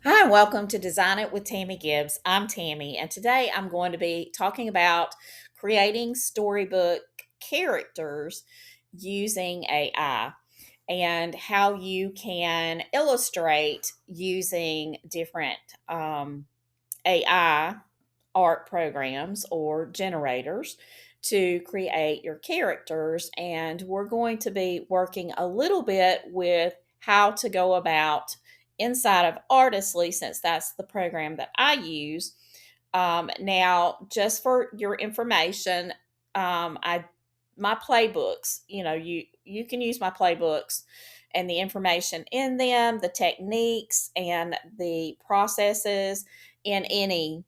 Hi, and welcome to Design It with Tammy Gibbs. I'm Tammy, and today I'm going to be talking about creating storybook characters using AI and how you can illustrate using different AI art programs or generators to create your characters. And we're going to be working a little bit with how to go about inside of Artistly, since that's the program that I use. Now, just for your information, I my playbooks. You can use my playbooks and the information in them, the techniques and the processes in any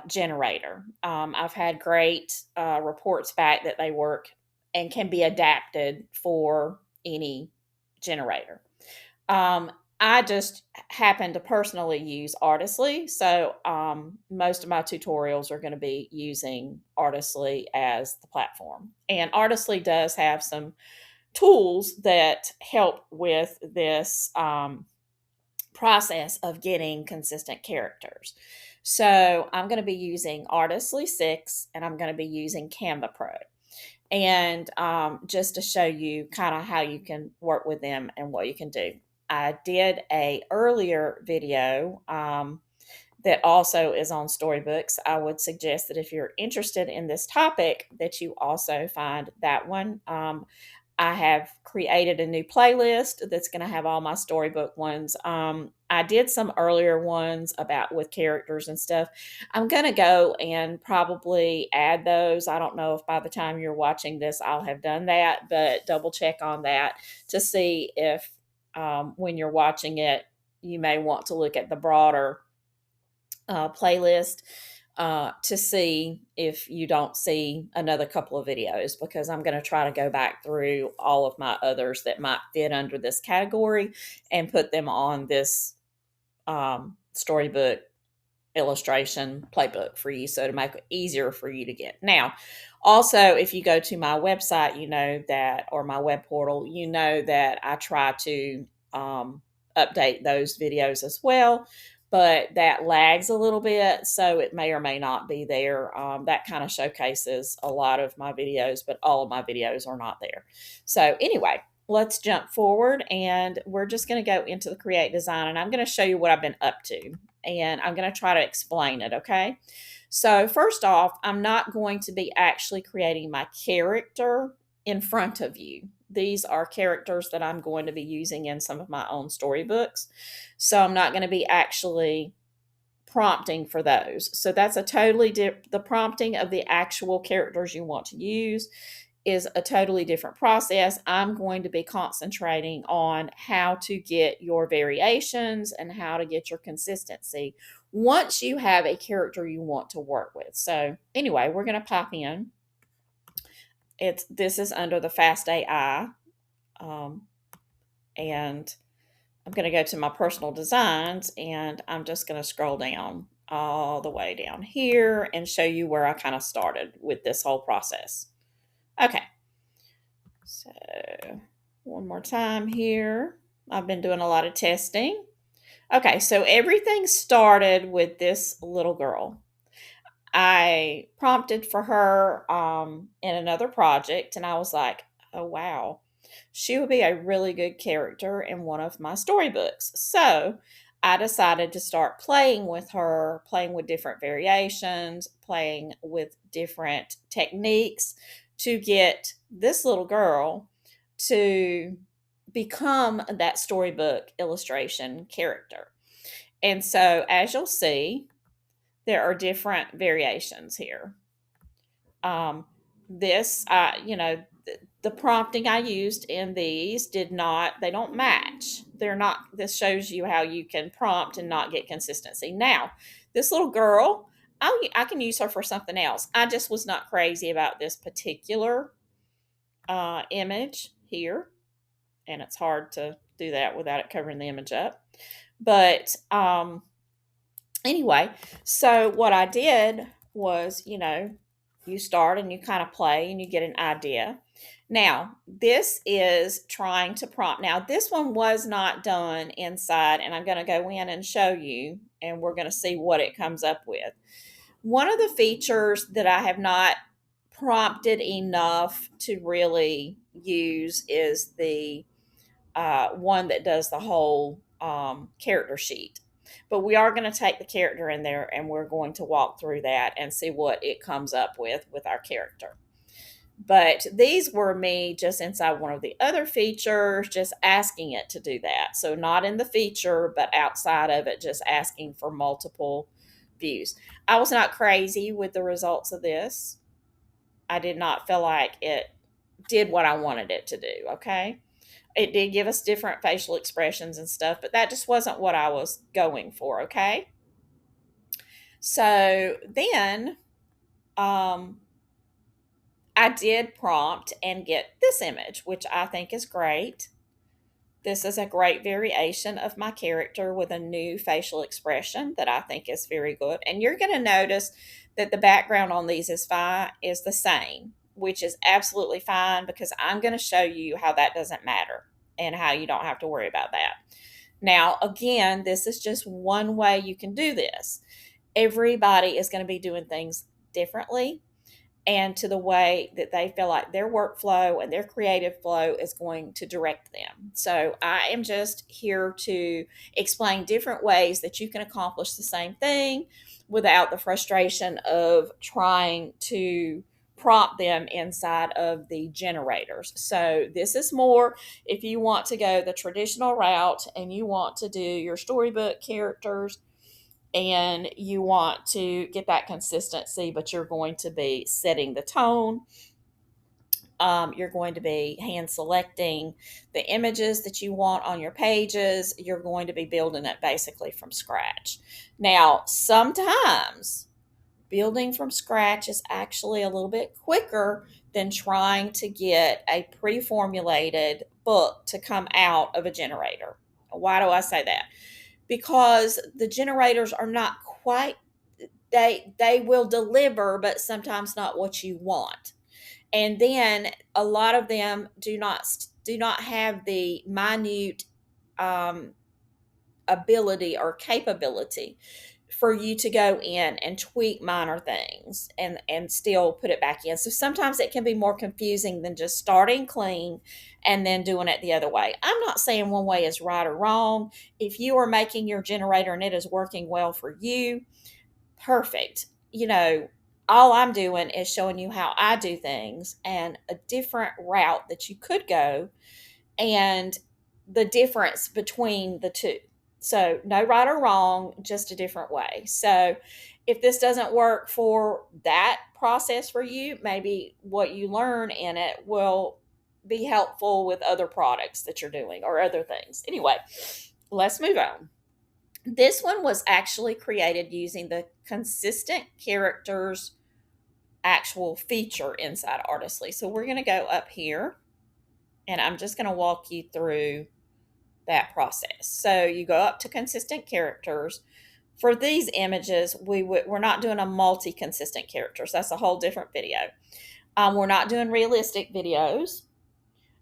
generator. I've had great reports back that they work and can be adapted for any generator. Um, I just happen to personally use Artistly, so most of my tutorials are going to be using Artistly as the platform. And Artistly does have some tools that help with this process of getting consistent characters. So I'm going to be using Artistly 6 and I'm going to be using Canva Pro. And just to show you kind of how you can work with them and what you can do. I did a earlier video that also is on Storybooks. I would suggest that if you're interested in this topic, that you also find that one. I have created a new playlist that's going to have all my storybook ones. I did some earlier ones about with characters and stuff. I'm going to go and probably add those. I don't know if by the time you're watching this, I'll have done that, but double check on that to see if when you're watching it, you may want to look at the broader playlist to see if you don't see another couple of videos, because I'm going to try to go back through all of my others that might fit under this category and put them on this storybook illustration playbook for you, so to make it easier for you to get. Now, also, if you go to my website, you know that, or my web portal, you know that I try to update those videos as well, but that lags a little bit, so it may or may not be there. That kind of showcases a lot of my videos, but all of my videos are not there. So anyway, let's jump forward, and we're just going to go into the create design, and I'm going to show you what I've been up to, and I'm going to try to explain it. Okay, so first off, I'm not going to be actually creating my character in front of you. These are characters that I'm going to be using in some of my own storybooks, so I'm not going to be actually prompting for those. So that's a totally the prompting of the actual characters you want to use is a totally different process. I'm going to be concentrating on how to get your variations and how to get your consistency once you have a character you want to work with. So anyway, we're going to pop in. This is under the Fast AI, and I'm going to go to my personal designs, and I'm just going to scroll down all the way down here and show you where I kind of started with this whole process. Okay, so one more time here. I've been doing a lot of testing. Okay, so everything started with this little girl. I prompted for her in another project, and I was like, oh, wow, she would be a really good character in one of my storybooks. So I decided to start playing with her, playing with different variations, playing with different techniques to get this little girl to become that storybook illustration character. And so, as you'll see, there are different variations here. This, the prompting I used in these they don't match. They're not, this shows you how you can prompt and not get consistency. Now, this little girl, I can use her for something else. I just was not crazy about this particular image here, and it's hard to do that without it covering the image up. But anyway, so what I did was, you start and you kind of play and you get an idea. Now, this is trying to prompt. Now, this one was not done inside, and I'm going to go in and show you, and we're going to see what it comes up with. One of the features that I have not prompted enough to really use is the one that does the whole character sheet. But we are going to take the character in there and we're going to walk through that and see what it comes up with our character. But these were me just inside one of the other features, just asking it to do that. So not in the feature, but outside of it, just asking for multiple views. I was not crazy with the results of this. I did not feel like it did what I wanted it to do. Okay. It did give us different facial expressions and stuff, but that just wasn't what I was going for. Okay. So then, I did prompt and get this image, which I think is great. This is a great variation of my character with a new facial expression that I think is very good. And you're going to notice that the background on these is the same, which is absolutely fine because I'm going to show you how that doesn't matter and how you don't have to worry about that. Now, again, this is just one way you can do this. Everybody is going to be doing things differently and to the way that they feel like their workflow and their creative flow is going to direct them. So I am just here to explain different ways that you can accomplish the same thing without the frustration of trying to prompt them inside of the generators. So this is more if you want to go the traditional route and you want to do your storybook characters and you want to get that consistency, but you're going to be setting the tone. You're going to be hand selecting the images that you want on your pages. You're going to be building it basically from scratch. Now, sometimes building from scratch is actually a little bit quicker than trying to get a pre-formulated book to come out of a generator. Why do I say that? Because the generators are not quite, they will deliver, but sometimes not what you want. And then a lot of them do not have the minute um, ability or capability for you to go in and tweak minor things and still put it back in. So sometimes it can be more confusing than just starting clean and then doing it the other way. I'm not saying one way is right or wrong. If you are making your generator and it is working well for you, perfect. All I'm doing is showing you how I do things and a different route that you could go and the difference between the two. So, no right or wrong, just a different way. So, if this doesn't work for that process for you, maybe what you learn in it will be helpful with other products that you're doing or other things. Anyway, let's move on. This one was actually created using the consistent characters actual feature inside Artistly. So, we're going to go up here and I'm just going to walk you through that process. So you go up to consistent characters. For these images, we're not doing a multi-consistent characters. That's a whole different video. We're not doing realistic videos.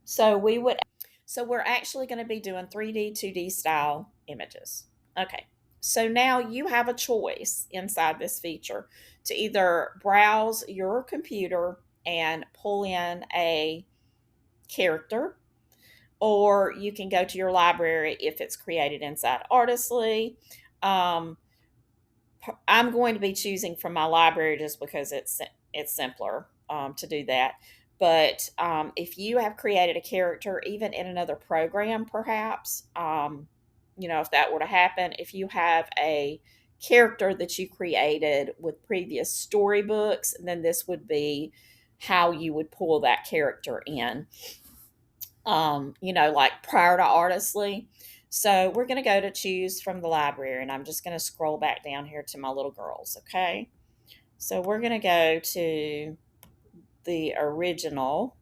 So we're actually going to be doing 3D, 2D style images. Okay. So now you have a choice inside this feature to either browse your computer and pull in a character, or you can go to your library if it's created inside Artistly. I'm going to be choosing from my library just because it's simpler to do that. But if you have created a character, even in another program, perhaps, if that were to happen, if you have a character that you created with previous storybooks, then this would be how you would pull that character in. Like prior to Artistly. So we're going to go to choose from the library, and I'm just going to scroll back down here to my little girls, okay? So we're going to go to the original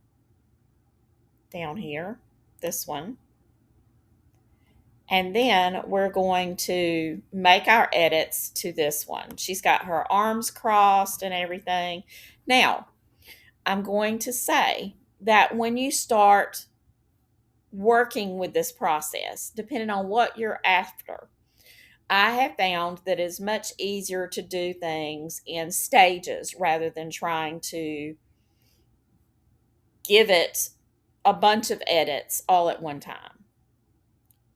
down here, this one. And then we're going to make our edits to this one. She's got her arms crossed and everything. Now, I'm going to say that when you start working with this process, depending on what you're after, I have found that it's much easier to do things in stages rather than trying to give it a bunch of edits all at one time.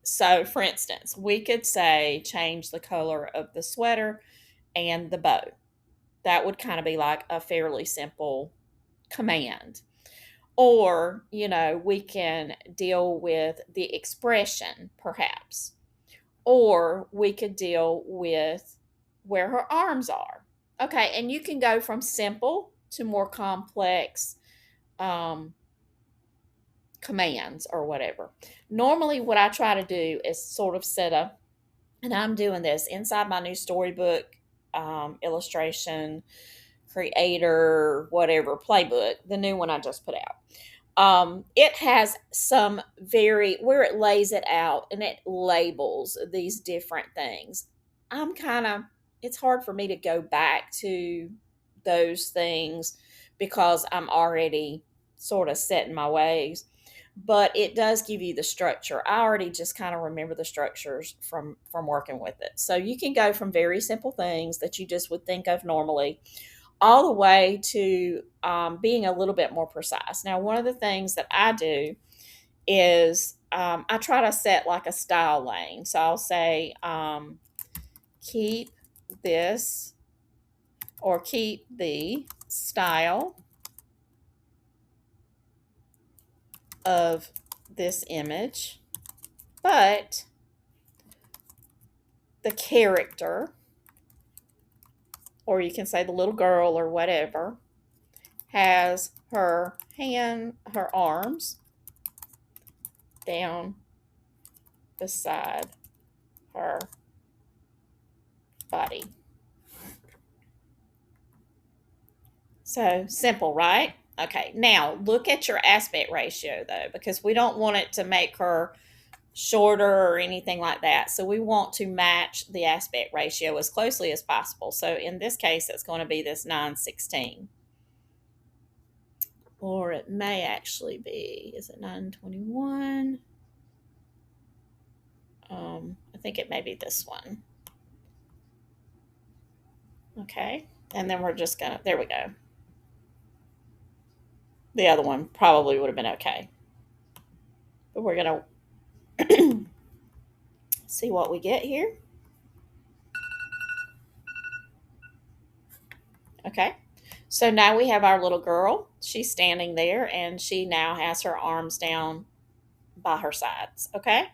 So, for instance, we could say change the color of the sweater and the bow. That would kind of be like a fairly simple command. Or, we can deal with the expression, perhaps. Or we could deal with where her arms are. Okay, and you can go from simple to more complex commands or whatever. Normally, what I try to do is sort of set up, and I'm doing this inside my new storybook illustration creator, whatever playbook, the new one I just put out. It has some where it lays it out and it labels these different things. It's hard for me to go back to those things because I'm already sort of set in my ways. But it does give you the structure. I already just kind of remember the structures from working with it. So you can go from very simple things that you just would think of normally all the way to being a little bit more precise. Now, one of the things that I do is I try to set like a style lane. So I'll say, keep this or keep the style of this image, but the character, or you can say the little girl or whatever, has her arms down beside her body. So simple, right? Okay, now look at your aspect ratio though, because we don't want it to make her shorter or anything like that. So we want to match the aspect ratio as closely as possible. So in this case, it's going to be this 916. Or it may actually be, is it 921? I think it may be this one. Okay, and then we're just gonna, there we go. The other one probably would have been okay. But we're gonna see what we get here. Okay, so now we have our little girl. She's standing there and she now has her arms down by her sides. Okay,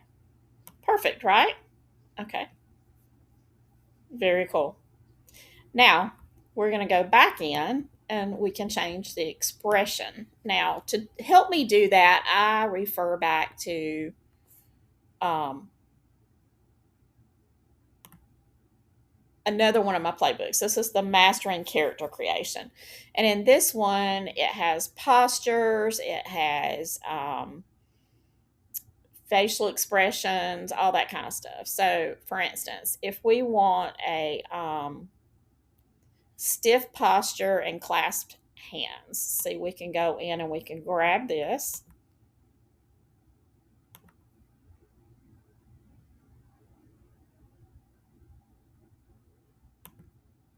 perfect, right? Okay, very cool. Now we're going to go back in and we can change the expression. Now, to help me do that, I refer back to another one of my playbooks. This is the Mastering Character Creation. And in this one, it has postures, it has facial expressions, all that kind of stuff. So, for instance, if we want a stiff posture and clasped hands, see, we can go in and we can grab this.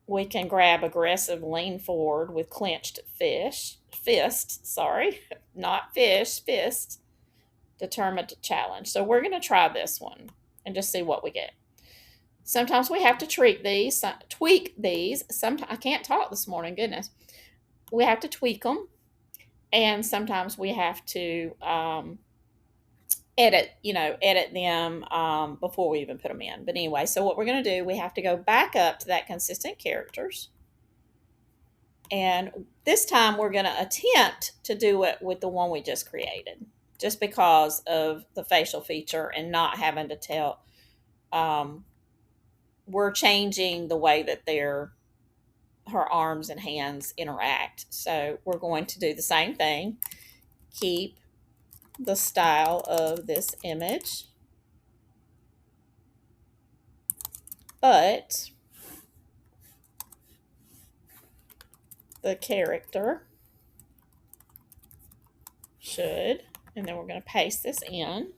We can grab aggressive lean forward with clenched fist, not fish, fist, determined to challenge. So we're going to try this one and just see what we get. Sometimes we have to tweak these. Sometimes I can't talk this morning, goodness. We have to tweak them, and sometimes we have to edit them before we even put them in. But anyway, so what we're going to do, we have to go back up to that consistent characters. And this time we're going to attempt to do it with the one we just created, just because of the facial feature and not having to tell. We're changing the way that her arms and hands interact. So we're going to do the same thing. Keep the style of this image, but the character Should. And then we're going to paste this in.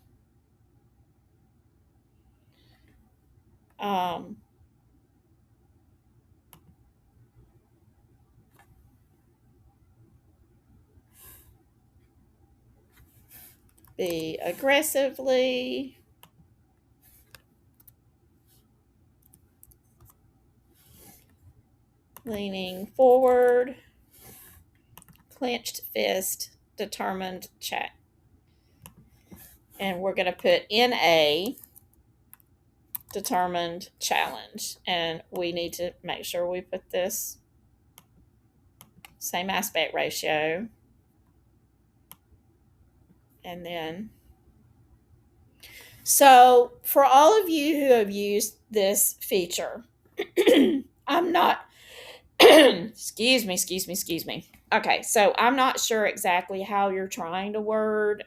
Be aggressively leaning forward, clenched fist, determined chat. And we're going to put NA, determined challenge. And we need to make sure we put this same aspect ratio. And then, so for all of you who have used this feature, I'm not, excuse me. Okay, so I'm not sure exactly how you're trying to word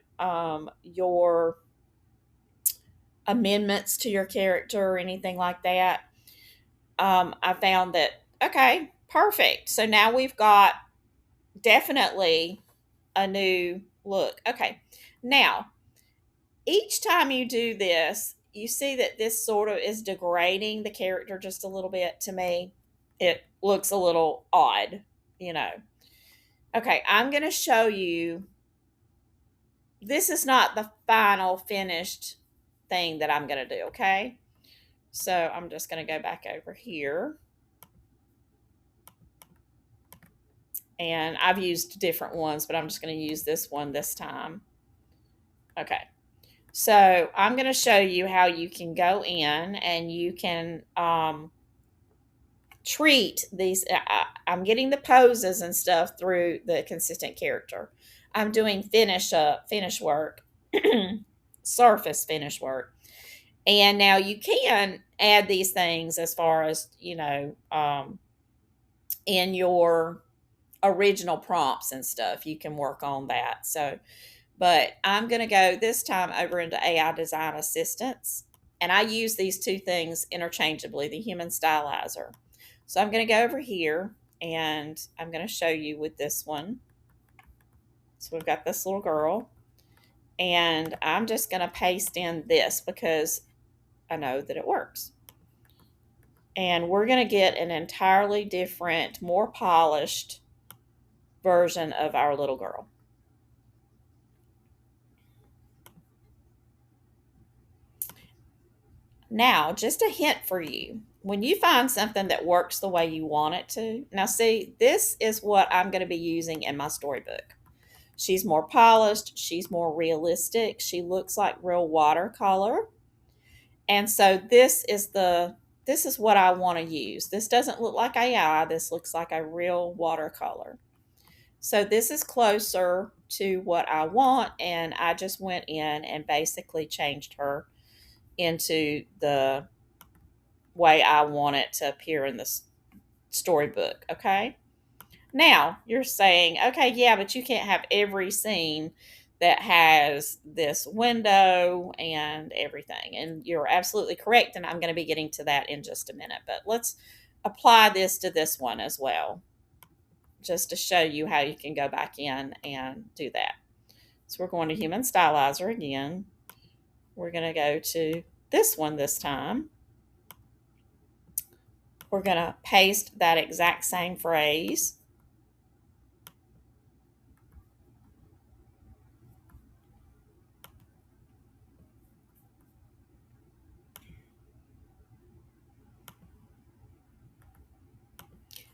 your amendments to your character or anything like that. I found that, okay, perfect. So now we've got definitely a new look. Okay, now each time you do this, you see that this sort of is degrading the character just a little bit to me. It looks a little odd, you know. Okay, I'm going to show you. This is not the final finished thing that I'm going to do, okay? So I'm just going to go back over here. And I've used different ones, but I'm just going to use this one this time. Okay. So I'm going to show you how you can go in and you can treat these. I'm getting the poses and stuff through the consistent character. I'm doing finish work, surface finish work. And now you can add these things as far as, in your original prompts and stuff. You can work on that. So, but I'm going to go this time over into AI Design Assistance. And I use these two things interchangeably, the human stylizer. So I'm going to go over here and I'm going to show you with this one. So we've got this little girl. And I'm just going to paste in this because I know that it works. And we're going to get an entirely different, more polished version of our little girl. Now, just a hint for you. When you find something that works the way you want it to, now see, this is what I'm going to be using in my storybook. She's more polished. She's more realistic. She looks like real watercolor. And so this is what I want to use. This doesn't look like AI. This looks like a real watercolor. So this is closer to what I want, and I just went in and basically changed her into the way I want it to appear in the storybook, okay? Now, you're saying, okay, yeah, but you can't have every scene that has this window and everything. And you're absolutely correct, and I'm going to be getting to that in just a minute. But let's apply this to this one as well, just to show you how you can go back in and do that. So we're going to Human Stylizer again. We're going to go to this one this time. We're going to paste that exact same phrase.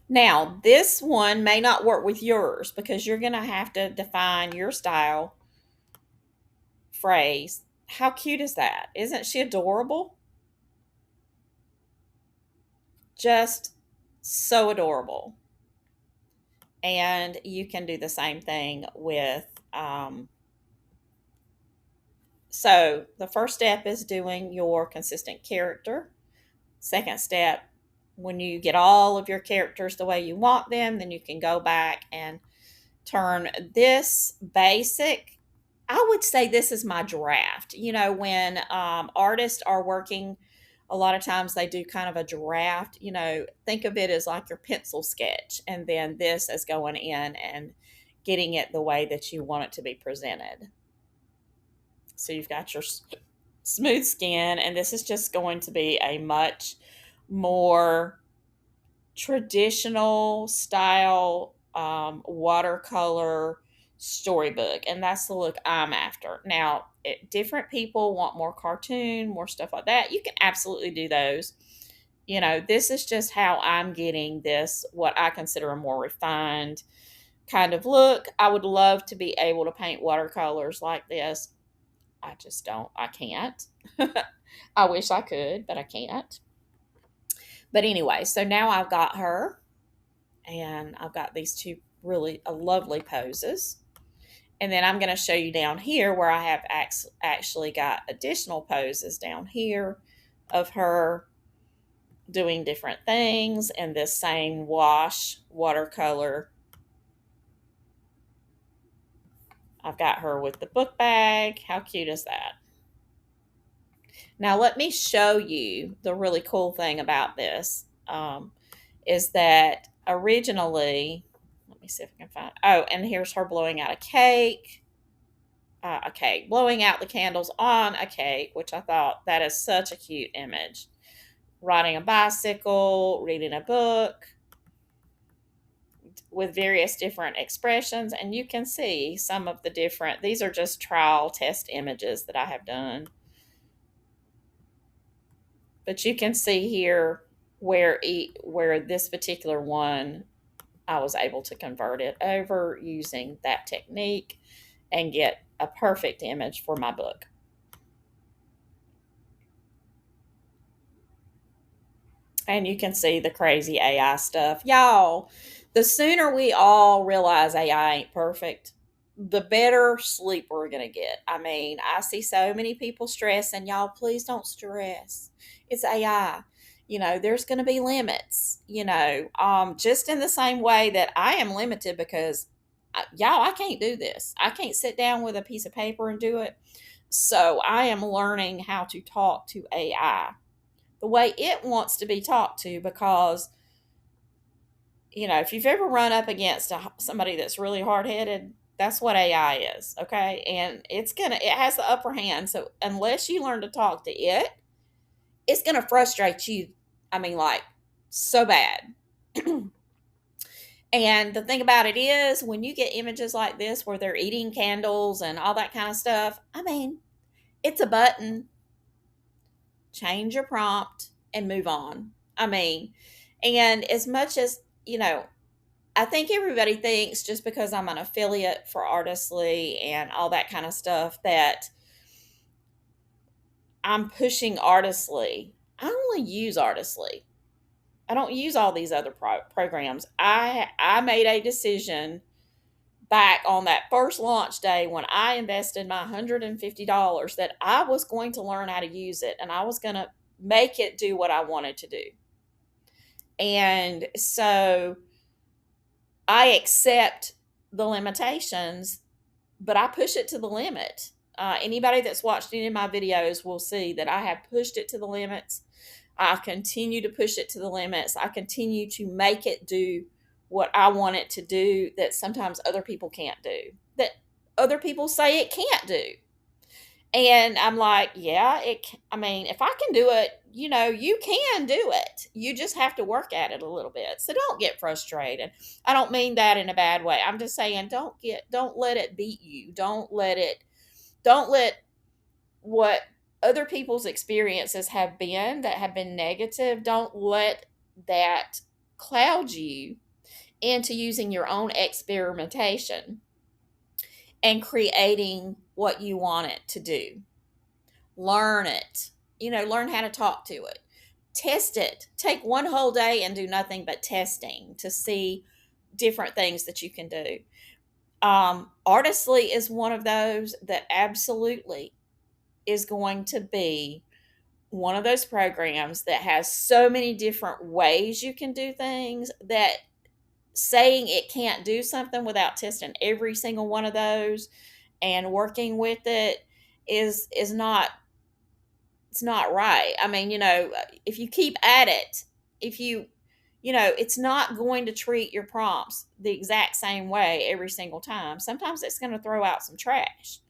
Now, this one may not work with yours because you're going to have to define your style phrase. How cute is that? Isn't she adorable? Just so adorable. And you can do the same thing with, so the first step is doing your consistent character. Second step, when you get all of your characters the way you want them, then you can go back and turn this basic. I would say this is my draft. When artists are working, a lot of times they do kind of a draft. Think of it as like your pencil sketch, and then this is going in and getting it the way that you want it to be presented. So you've got your smooth skin, and this is just going to be a much more traditional style watercolor storybook, and that's the look I'm after. Now, different people want more cartoon, more stuff like that. You can absolutely do those. This is just how I'm getting this, what I consider a more refined kind of look. I would love to be able to paint watercolors like this. I just don't. I can't. I wish I could, but I can't. But anyway, so now I've got her, and I've got these two really lovely poses. And then I'm going to show you down here where I have actually got additional poses down here of her doing different things in this same wash watercolor. I've got her with the book bag. How cute is that? Now, let me show you the really cool thing about this is that originally, let me see if I can find, and here's her blowing out a cake, blowing out the candles on a cake, which I thought that is such a cute image. Riding a bicycle, reading a book with various different expressions, and you can see some of the different, these are just trial test images that I have done. But you can see here where this particular one, I was able to convert it over using that technique and get a perfect image for my book. And you can see the crazy AI stuff. Y'all, the sooner we all realize AI ain't perfect, the better sleep we're going to get. I mean, I see so many people stressing. Y'all, please don't stress. It's AI. There's going to be limits, just in the same way that I am limited because, y'all, I can't do this. I can't sit down with a piece of paper and do it. So I am learning how to talk to AI the way it wants to be talked to, because if you've ever run up against somebody that's really hard-headed, that's what AI is, okay? And it has the upper hand. So unless you learn to talk to it, it's going to frustrate you. I mean, like, so bad. And the thing about it is, when you get images like this where they're eating candles and all that kind of stuff, I mean, it's a button. Change your prompt and move on. I mean, and as much as, I think everybody thinks just because I'm an affiliate for Artistly and all that kind of stuff that I'm pushing Artistly. I only use Artistly. I don't use all these other programs. I made a decision back on that first launch day when I invested my $150 that I was going to learn how to use it, and I was going to make it do what I wanted to do. And so I accept the limitations, but I push it to the limit. Anybody that's watched any of my videos will see that I have pushed it to the limits. I continue to push it to the limits. I continue to make it do what I want it to do that sometimes other people can't do, that other people say it can't do. And I'm like, yeah, I mean, if I can do it, you can do it. You just have to work at it a little bit. So don't get frustrated. I don't mean that in a bad way. I'm just saying don't let it beat you. Don't let what other people's experiences have been that have been negative, don't let that cloud you into using your own experimentation and creating what you want it to do. Learn it. Learn how to talk to it. Test it. Take one whole day and do nothing but testing to see different things that you can do. Artistly is one of those that absolutely is going to be one of those programs that has so many different ways you can do things that saying it can't do something without testing every single one of those and working with it is not, it's not right. I mean, if you keep at it, if you it's not going to treat your prompts the exact same way every single time. Sometimes it's going to throw out some trash.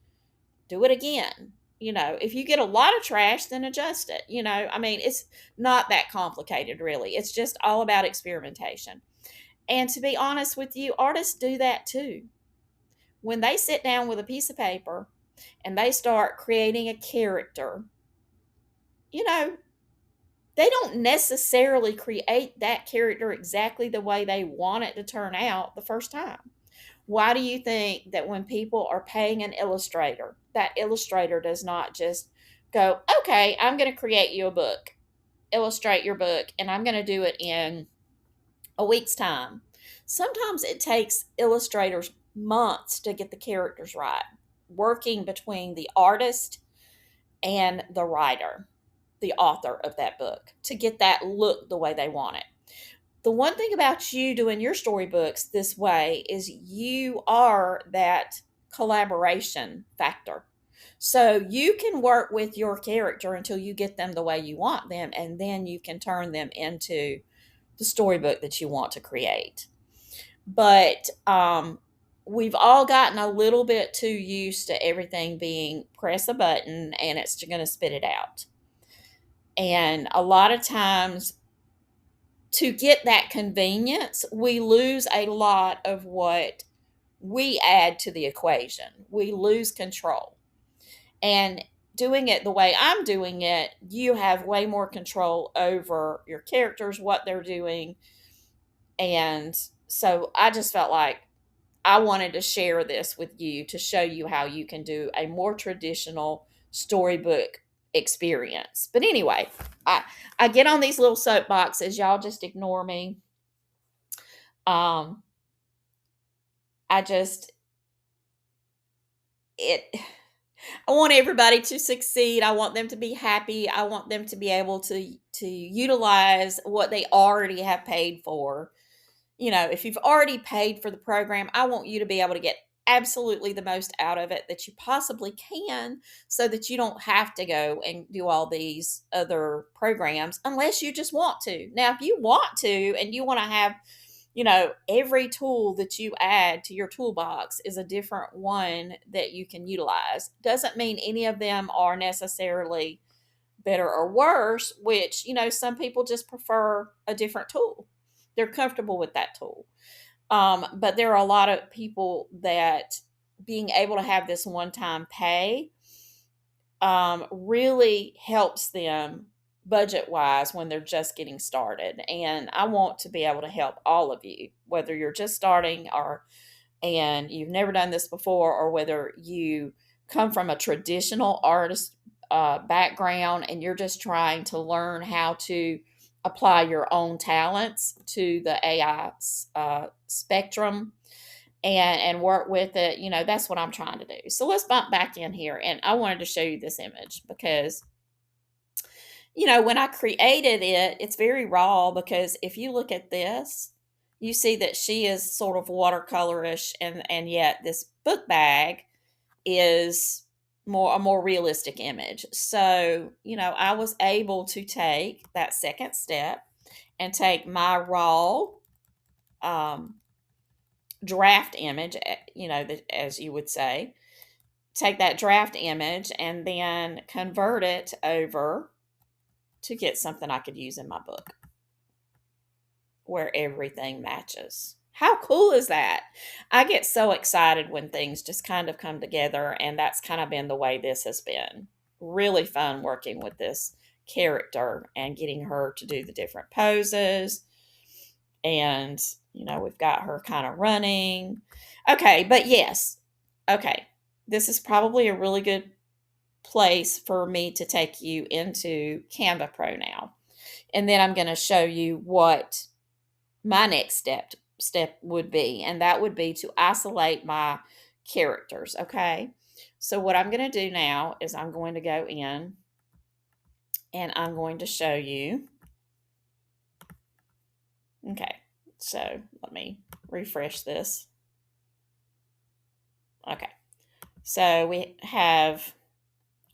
Do it again. If you get a lot of trash, then adjust it. It's not that complicated, really. It's just all about experimentation. And to be honest with you, artists do that too. When they sit down with a piece of paper and they start creating a character, you know, they don't necessarily create that character exactly the way they want it to turn out the first time. Why do you think that when people are paying an illustrator, that illustrator does not just go, okay, I'm going to create you a book, illustrate your book, and I'm going to do it in a week's time? Sometimes it takes illustrators months to get the characters right, working between the artist and the writer, the author of that book, to get that look the way they want it. The one thing about you doing your storybooks this way is you are that collaboration factor. So you can work with your character until you get them the way you want them, and then you can turn them into the storybook that you want to create. But we've all gotten a little bit too used to everything being press a button and it's going to spit it out. And a lot of times, to get that convenience, we lose a lot of what we add to the equation. We lose control. And doing it the way I'm doing it, you have way more control over your characters, what they're doing. And so I just felt like I wanted to share this with you to show you how you can do a more traditional storybook experience. But anyway, I get on these little soapboxes. Y'all just ignore me. Um, I just it. I want everybody to succeed. I want them to be happy. I want them to be able to utilize what they already have paid for. If you've already paid for the program, I want you to be able to get absolutely the most out of it that you possibly can, so that you don't have to go and do all these other programs unless you just want to. Now, if you want to and you want to have, every tool that you add to your toolbox is a different one that you can utilize. Doesn't mean any of them are necessarily better or worse, which, some people just prefer a different tool. They're comfortable with that tool. But there are a lot of people that being able to have this one-time pay really helps them budget-wise when they're just getting started. And I want to be able to help all of you, whether you're just starting and you've never done this before, or whether you come from a traditional artist background and you're just trying to learn how to apply your own talents to the AI spectrum and work with it. That's what I'm trying to do. So let's bump back in here. And I wanted to show you this image because, when I created it, it's very raw, because if you look at this, you see that she is sort of watercolorish, and yet this book bag is a more realistic image. So, I was able to take that second step and take my raw draft image, as you would say, take that draft image and then convert it over to get something I could use in my book where everything matches. How cool is that? I get so excited when things just kind of come together, and that's kind of been the way this has been. Really fun working with this character and getting her to do the different poses. And, we've got her kind of running. Okay, but yes. Okay, this is probably a really good place for me to take you into Canva Pro now. And then I'm going to show you what my next step would be, and that would be to isolate my characters. Okay, so what I'm going to do now is I'm going to go in and I'm going to show you. Okay, so let me refresh this. Okay, so we have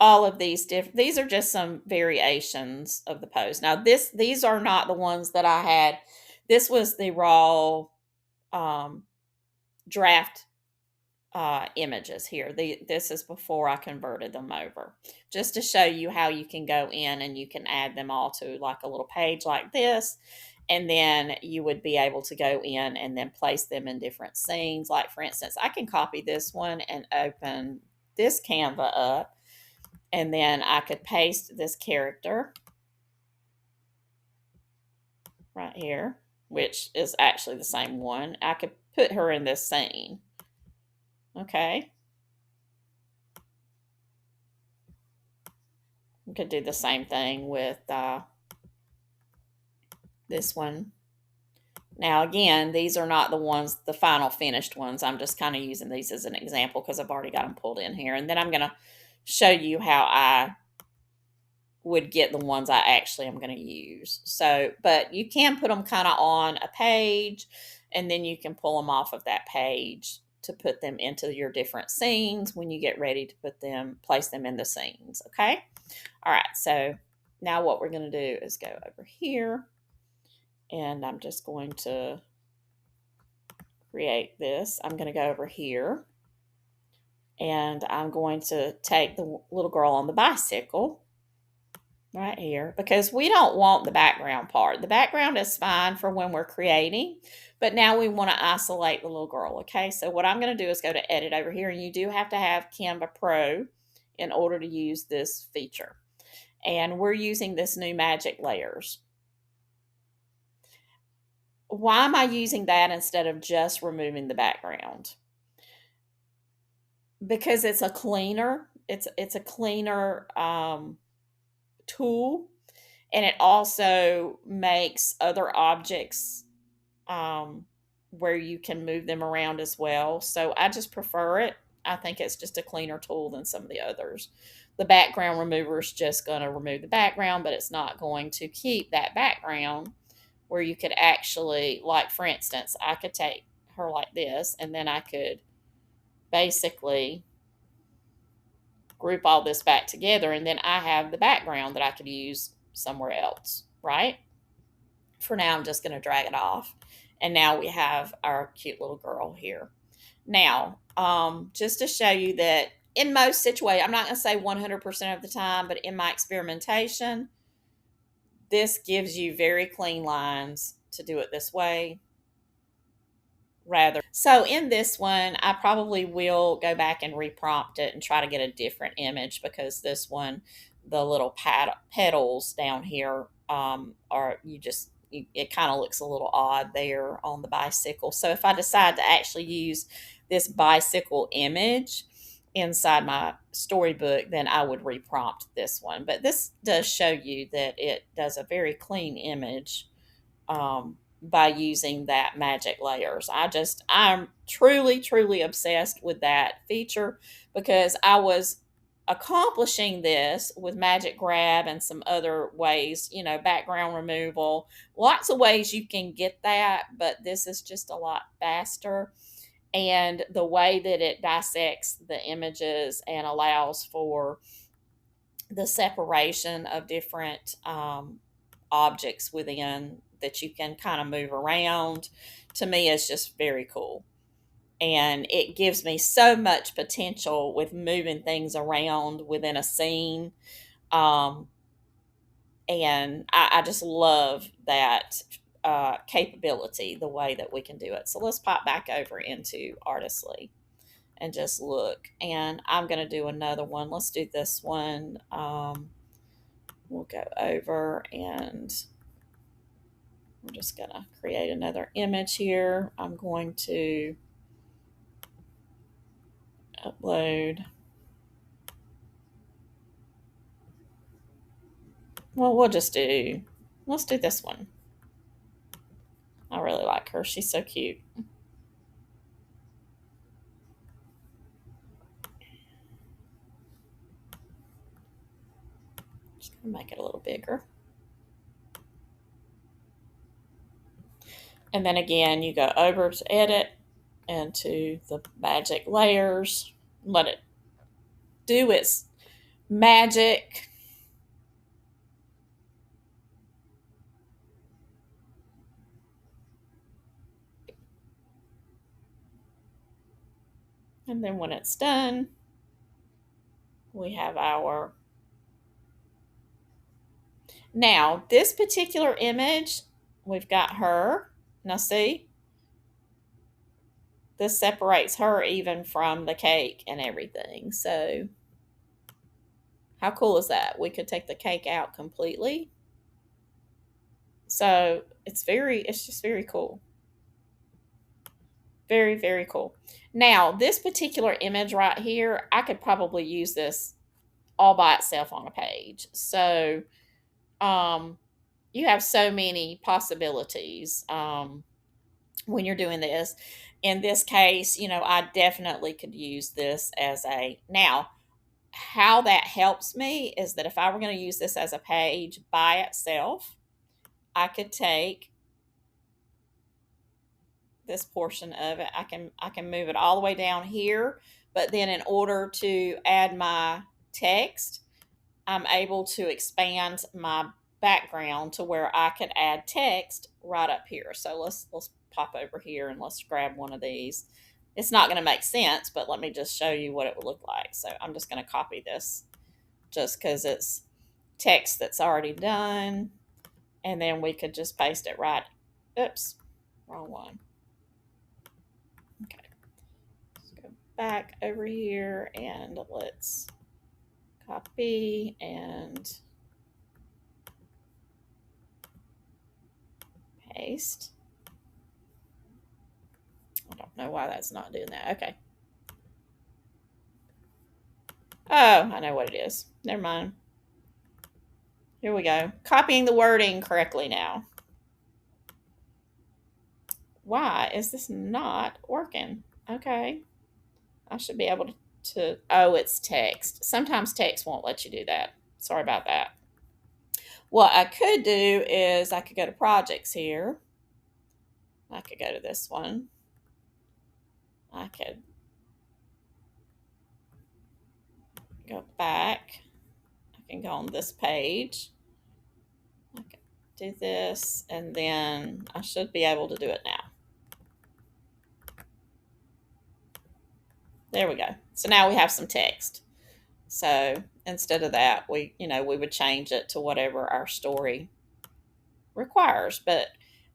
all of these these are just some variations of the pose. Now these are not the ones that I had This was the raw draft images here. This is before I converted them over, just to show you how you can go in and you can add them all to like a little page like this. And then you would be able to go in and then place them in different scenes. Like, for instance, I can copy this one and open this Canva up, and then I could paste this character right here, which is actually the same one. I could put her in this scene. Okay. We could do the same thing with this one. Now, again, these are not the ones, the final finished ones. I'm just kind of using these as an example because I've already got them pulled in here. And then I'm going to show you how I would get the ones I actually am going to use. So, but you can put them kind of on a page, and then you can pull them off of that page to put them into your different scenes when you get ready to place them in the scenes. Okay. All right. So now what we're going to do is go over here, and I'm just going to create this. I'm going to go over here, and I'm going to take the little girl on the bicycle right here, because we don't want the background part. The background is fine for when we're creating, but now we want to isolate the little girl. Okay, so what I'm going to do is go to edit over here, and you do have to have Canva Pro in order to use this feature. And we're using this new magic layers. Why am I using that instead of just removing the background? Because it's a cleaner. It's a cleaner tool, and it also makes other objects where you can move them around as well. So I just prefer it. I think it's just a cleaner tool than some of the others. The background remover is just going to remove the background, but it's not going to keep that background, where you could actually, like, for instance, I could take her like this, and then I could basically group all this back together, and then I have the background that I could use somewhere else, right? For now, I'm just going to drag it off, and now we have our cute little girl here. Now, just to show you that in most situations, I'm not going to say 100% of the time, but in my experimentation, this gives you very clean lines to do it this way. So in this one, I probably will go back and reprompt it and try to get a different image, because this one, the little petals down here it kind of looks a little odd there on the bicycle. So if I decide to actually use this bicycle image inside my storybook, then I would reprompt this one. But this does show you that it does a very clean image by using that magic layers. I'm truly, truly obsessed with that feature, because I was accomplishing this with magic grab and some other ways, background removal, lots of ways you can get that, but this is just a lot faster. And the way that it dissects the images and allows for the separation of different objects within that you can kind of move around, to me is just very cool. And it gives me so much potential with moving things around within a scene. And I just love that capability, the way that we can do it. So let's pop back over into Artistly and just look. And I'm going to do another one. Let's do this one. We'll go over, and we're just going to create another image here. I'm going to upload. Well, let's do this one. I really like her. She's so cute. Just going to make it a little bigger. And then again, you go over to edit and to the magic layers, let it do its magic. And then when it's done, we have our, now this particular image, we've got her. Now see, this separates her even from the cake and everything. So how cool is that? We could take the cake out completely. So it's just very cool. Very, very cool. Now, this particular image right here, I could probably use this all by itself on a page. So you have so many possibilities when you're doing this. In this case, I definitely could use this as a, now, how that helps me is that if I were going to use this as a page by itself, I could take this portion of it. I can move it all the way down here, but then in order to add my text, I'm able to expand my background to where I can add text right up here. So let's pop over here and let's grab one of these. It's not going to make sense, but let me just show you what it would look like. So I'm just going to copy this just because it's text that's already done. And then we could just paste it right. Oops, wrong one. Okay. Let's go back over here and let's copy and paste. I don't know why that's not doing that. Okay. Oh, I know what it is. Never mind. Here we go. Copying the wording correctly now. Why is this not working? Okay. I should be able to, oh, it's text. Sometimes text won't let you do that. Sorry about that. What I could do is I could go to projects here. I could go to this one. I could go back. I can go on this page. I can do this, and then I should be able to do it now. There we go. So now we have some text. So instead of that, we would change it to whatever our story requires. But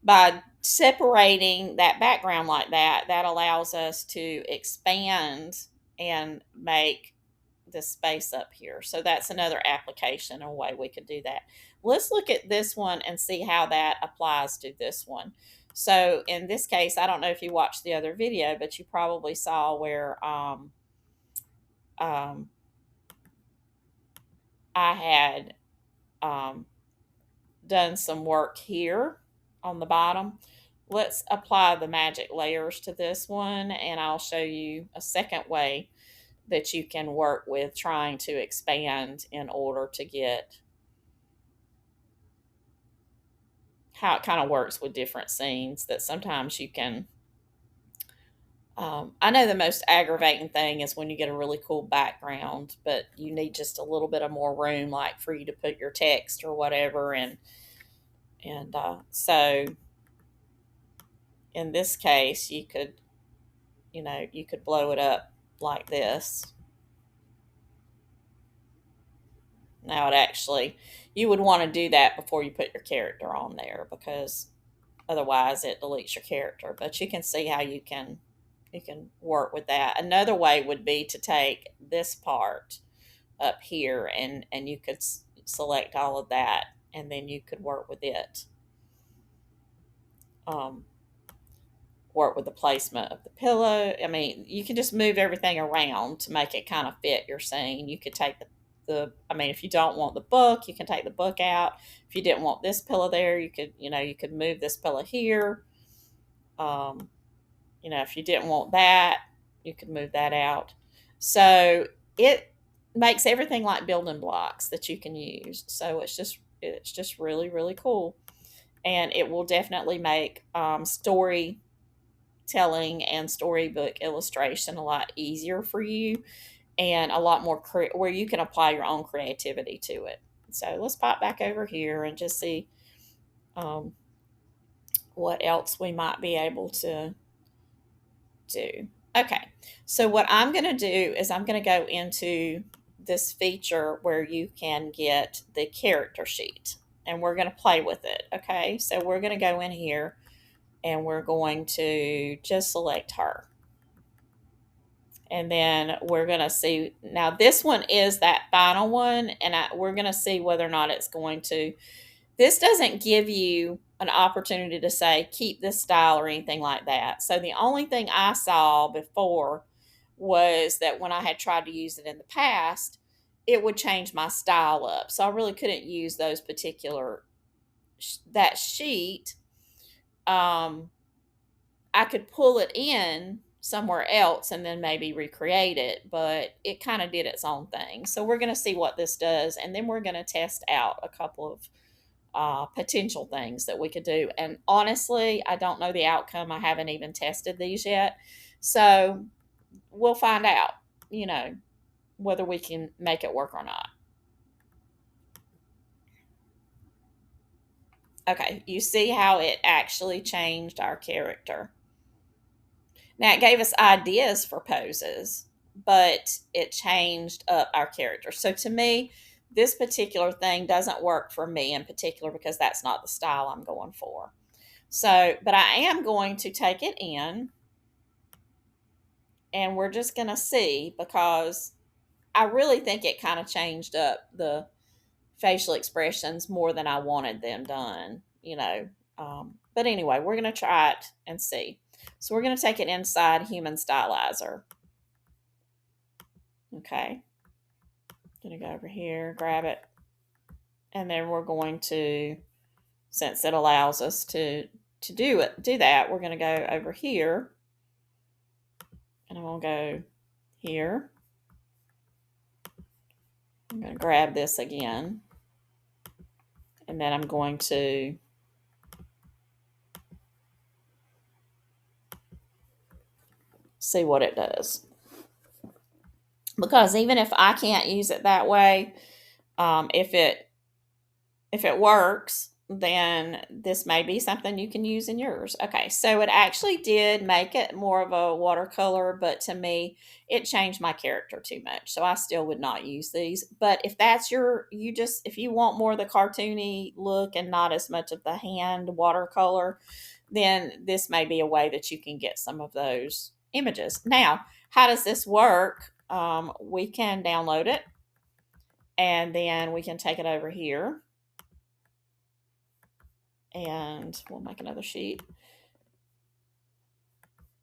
by separating that background like that, that allows us to expand and make the space up here. So that's another application or way we could do that. Let's look at this one and see how that applies to this one. So in this case, I don't know if you watched the other video, but you probably saw where I had done some work here on the bottom. Let's apply the magic layers to this one, and I'll show you a second way that you can work with trying to expand in order to get how it kind of works with different scenes that sometimes you can. I know the most aggravating thing is when you get a really cool background, but you need just a little bit of more room, like for you to put your text or whatever. And so in this case, you could blow it up like this. Now it actually, you would want to do that before you put your character on there because otherwise it deletes your character. But you can see how you can work with that. Another way would be to take this part up here and you could select all of that and then you could work with it. Work with the placement of the pillow. I mean, you can just move everything around to make it kind of fit your scene. You could take if you don't want the book, you can take the book out. If you didn't want this pillow there, you could move this pillow here. If you didn't want that, you could move that out. So it makes everything like building blocks that you can use. So it's just really, really cool. And it will definitely make storytelling and storybook illustration a lot easier for you and a lot more where you can apply your own creativity to it. So let's pop back over here and just see what else we might be able to do. Okay, so what I'm going to do is I'm going to go into this feature where you can get the character sheet, and we're going to play with it. Okay, so we're going to go in here and we're going to just select her. And then we're going to see, now this one is that final one, and we're going to see whether or not it's going to, this doesn't give you an opportunity to say keep this style or anything like that. So the only thing I saw before was that when I had tried to use it in the past, it would change my style up. So I really couldn't use those particular, that sheet. I could pull it in somewhere else and then maybe recreate it, but it kind of did its own thing. So we're going to see what this does, and then we're going to test out a couple of potential things that we could do. And honestly, I don't know the outcome. I haven't even tested these yet. So we'll find out, you know, whether we can make it work or not. Okay, you see how it actually changed our character. Now, it gave us ideas for poses, but it changed up our character. So to me, this particular thing doesn't work for me in particular because that's not the style I'm going for. So, but I am going to take it in, and we're just going to see, because I really think it kind of changed up the facial expressions more than I wanted them done, you know. But anyway, we're going to try it and see. So we're going to take it inside Human Stylizer. Okay. Going to go over here, grab it, and then we're going to, since it allows us to do that, we're going to go over here, and I'm going to go here. I'm going to grab this again, and then I'm going to see what it does. Because even if I can't use it that way, if it works, then this may be something you can use in yours. Okay, so it actually did make it more of a watercolor, but to me, it changed my character too much. So I still would not use these. But if that's if you want more of the cartoony look and not as much of the hand watercolor, then this may be a way that you can get some of those images. Now, how does this work? We can download it, and then we can take it over here, and we'll make another sheet.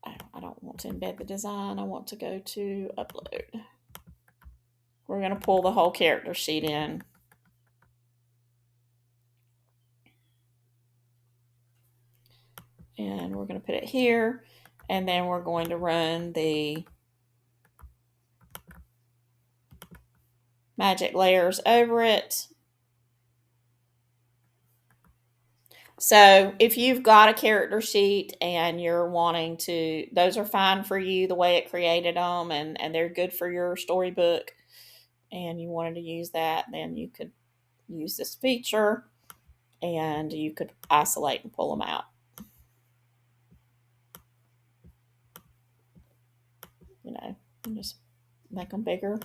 I don't want to embed the design. I want to go to upload. We're going to pull the whole character sheet in. And we're going to put it here, and then we're going to run the magic layers over it. So if you've got a character sheet and you're wanting to, those are fine for you the way it created them, and they're good for your storybook, and you wanted to use that, then you could use this feature and you could isolate and pull them out. You know, and just make them bigger.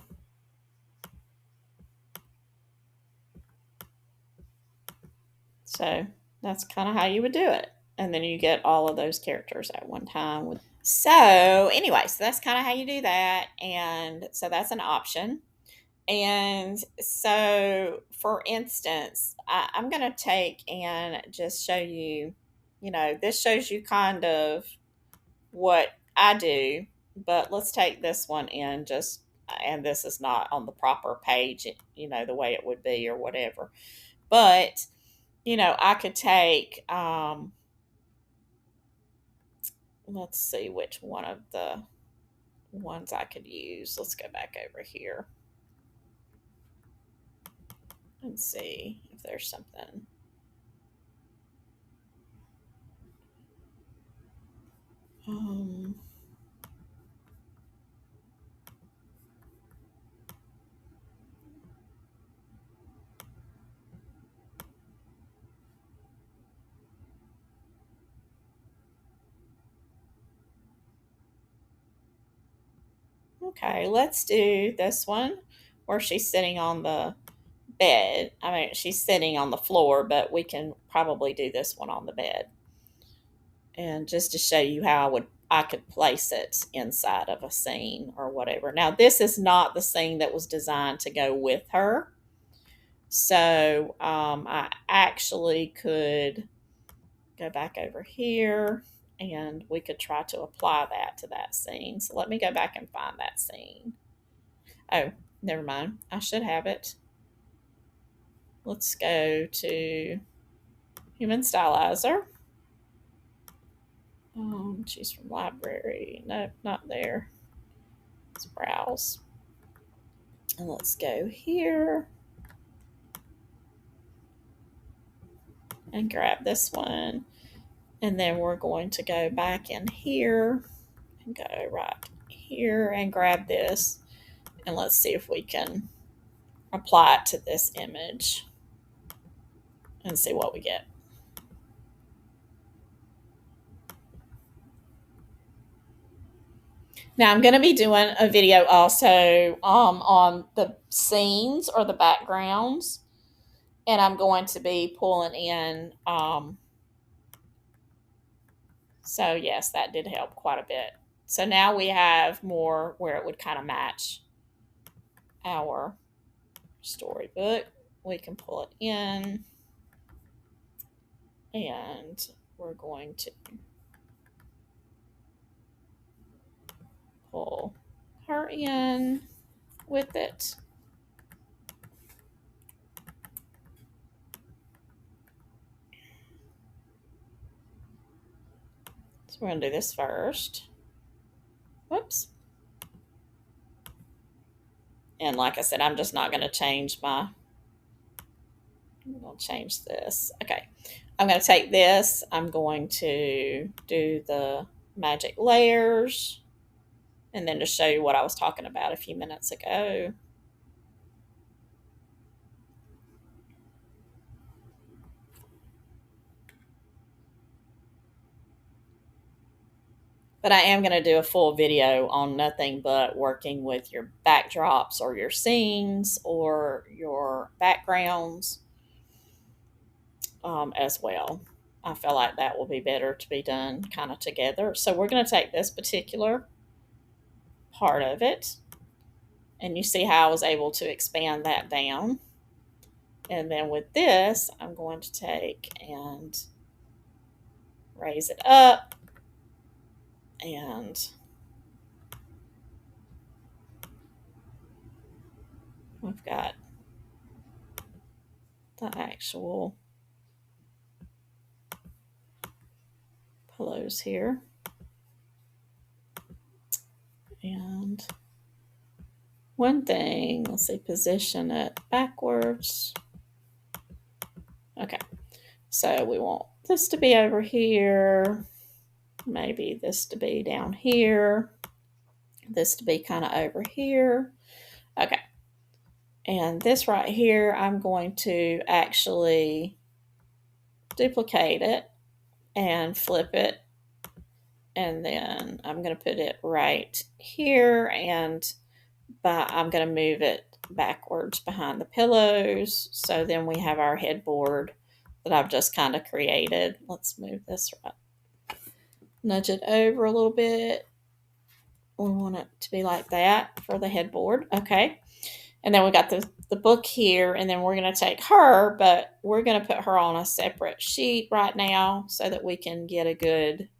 So that's kind of how you would do it. And then you get all of those characters at one time. So anyway, so that's kind of how you do that. And so that's an option. And so, for instance, I'm going to take and just show you, you know, this shows you kind of what I do, but let's take this one in just, and this is not on the proper page, you know, the way it would be or whatever. But, you know, I could take, let's see which one of the ones I could use. Let's go back over here and see if there's something. Um, Okay, let's do this one where she's sitting on the bed. I mean, she's sitting on the floor, but we can probably do this one on the bed. And just to show you how I could place it inside of a scene or whatever. Now, this is not the scene that was designed to go with her. So I actually could go back over here and we could try to apply that to that scene. So let me go back and find that scene. Oh, never mind. I should have it. Let's go to Human Stylizer. Choose from library. Nope, not there. Let's browse. And let's go here and grab this one. And then we're going to go back in here and go right here and grab this. And let's see if we can apply it to this image and see what we get. Now I'm going to be doing a video also on the scenes or the backgrounds, and I'm going to be pulling in. So yes, that did help quite a bit. So now we have more where it would kind of match our storybook. We can pull it in, and we're going to pull her in with it. So we're going to do this first. Whoops. And like I said, I'm just not going to change I'm going to change this. Okay. I'm going to take this. I'm going to do the magic layers. And then to show you what I was talking about a few minutes ago. But I am going to do a full video on nothing but working with your backdrops or your scenes or your backgrounds as well. I feel like that will be better to be done kind of together. So we're going to take this particular part of it, and you see how I was able to expand that down. And then with this, I'm going to take and raise it up, and we've got the actual pillows here. And one thing, let's see, position it backwards. Okay, so we want this to be over here, maybe this to be down here, this to be kind of over here. Okay, and this right here, I'm going to actually duplicate it and flip it, and then I'm going to put it right here, and I'm going to move it backwards behind the pillows. So then we have our headboard that I've just kind of created. Let's move this right. Nudge it over a little bit. We want it to be like that for the headboard. Okay. And then we got the book here, and then we're going to take her, but we're going to put her on a separate sheet right now so that we can get a good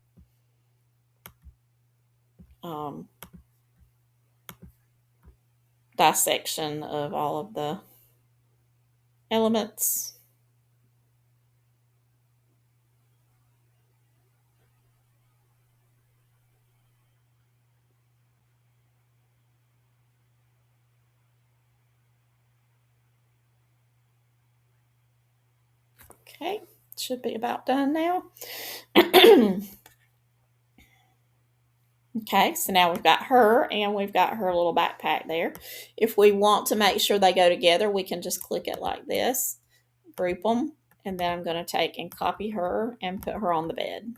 dissection of all of the elements. Okay, should be about done now. Okay, so now we've got her and we've got her little backpack there. If we want to make sure they go together, we can just click it like this, group them, and then I'm going to take and copy her and put her on the bed.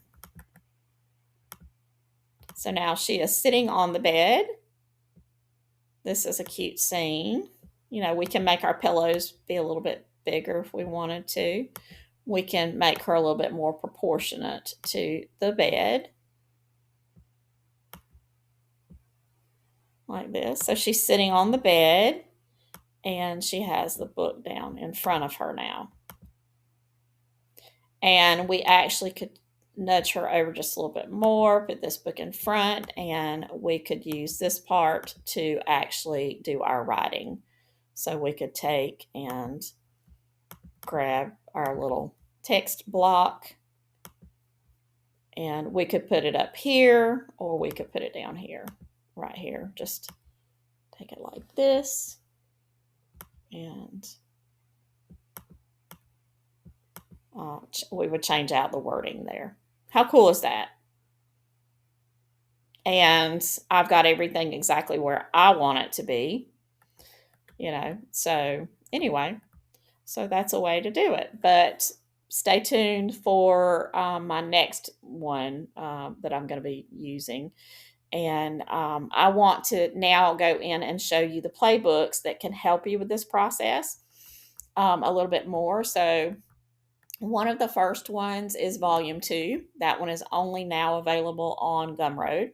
So now she is sitting on the bed, This is a cute scene. You know, we can make our pillows be a little bit bigger if we wanted to. We can make her a little bit more proportionate to the bed, like this. So she's sitting on the bed and she has the book down in front of her now. And we actually could nudge her over just a little bit more, put this book in front, and we could use this part to actually do our writing. So we could take and grab our little text block and we could put it up here or we could put it down here, right here. Just take it like this and we would change out the wording there. How cool is that? And I've got everything exactly where I want it to be, you know. So anyway, so that's a way to do it. But stay tuned for my next one that I'm going to be using. And I want to now go in and show you the playbooks that can help you with this process a little bit more. So one of the first ones is Volume 2. That one is only now available on Gumroad.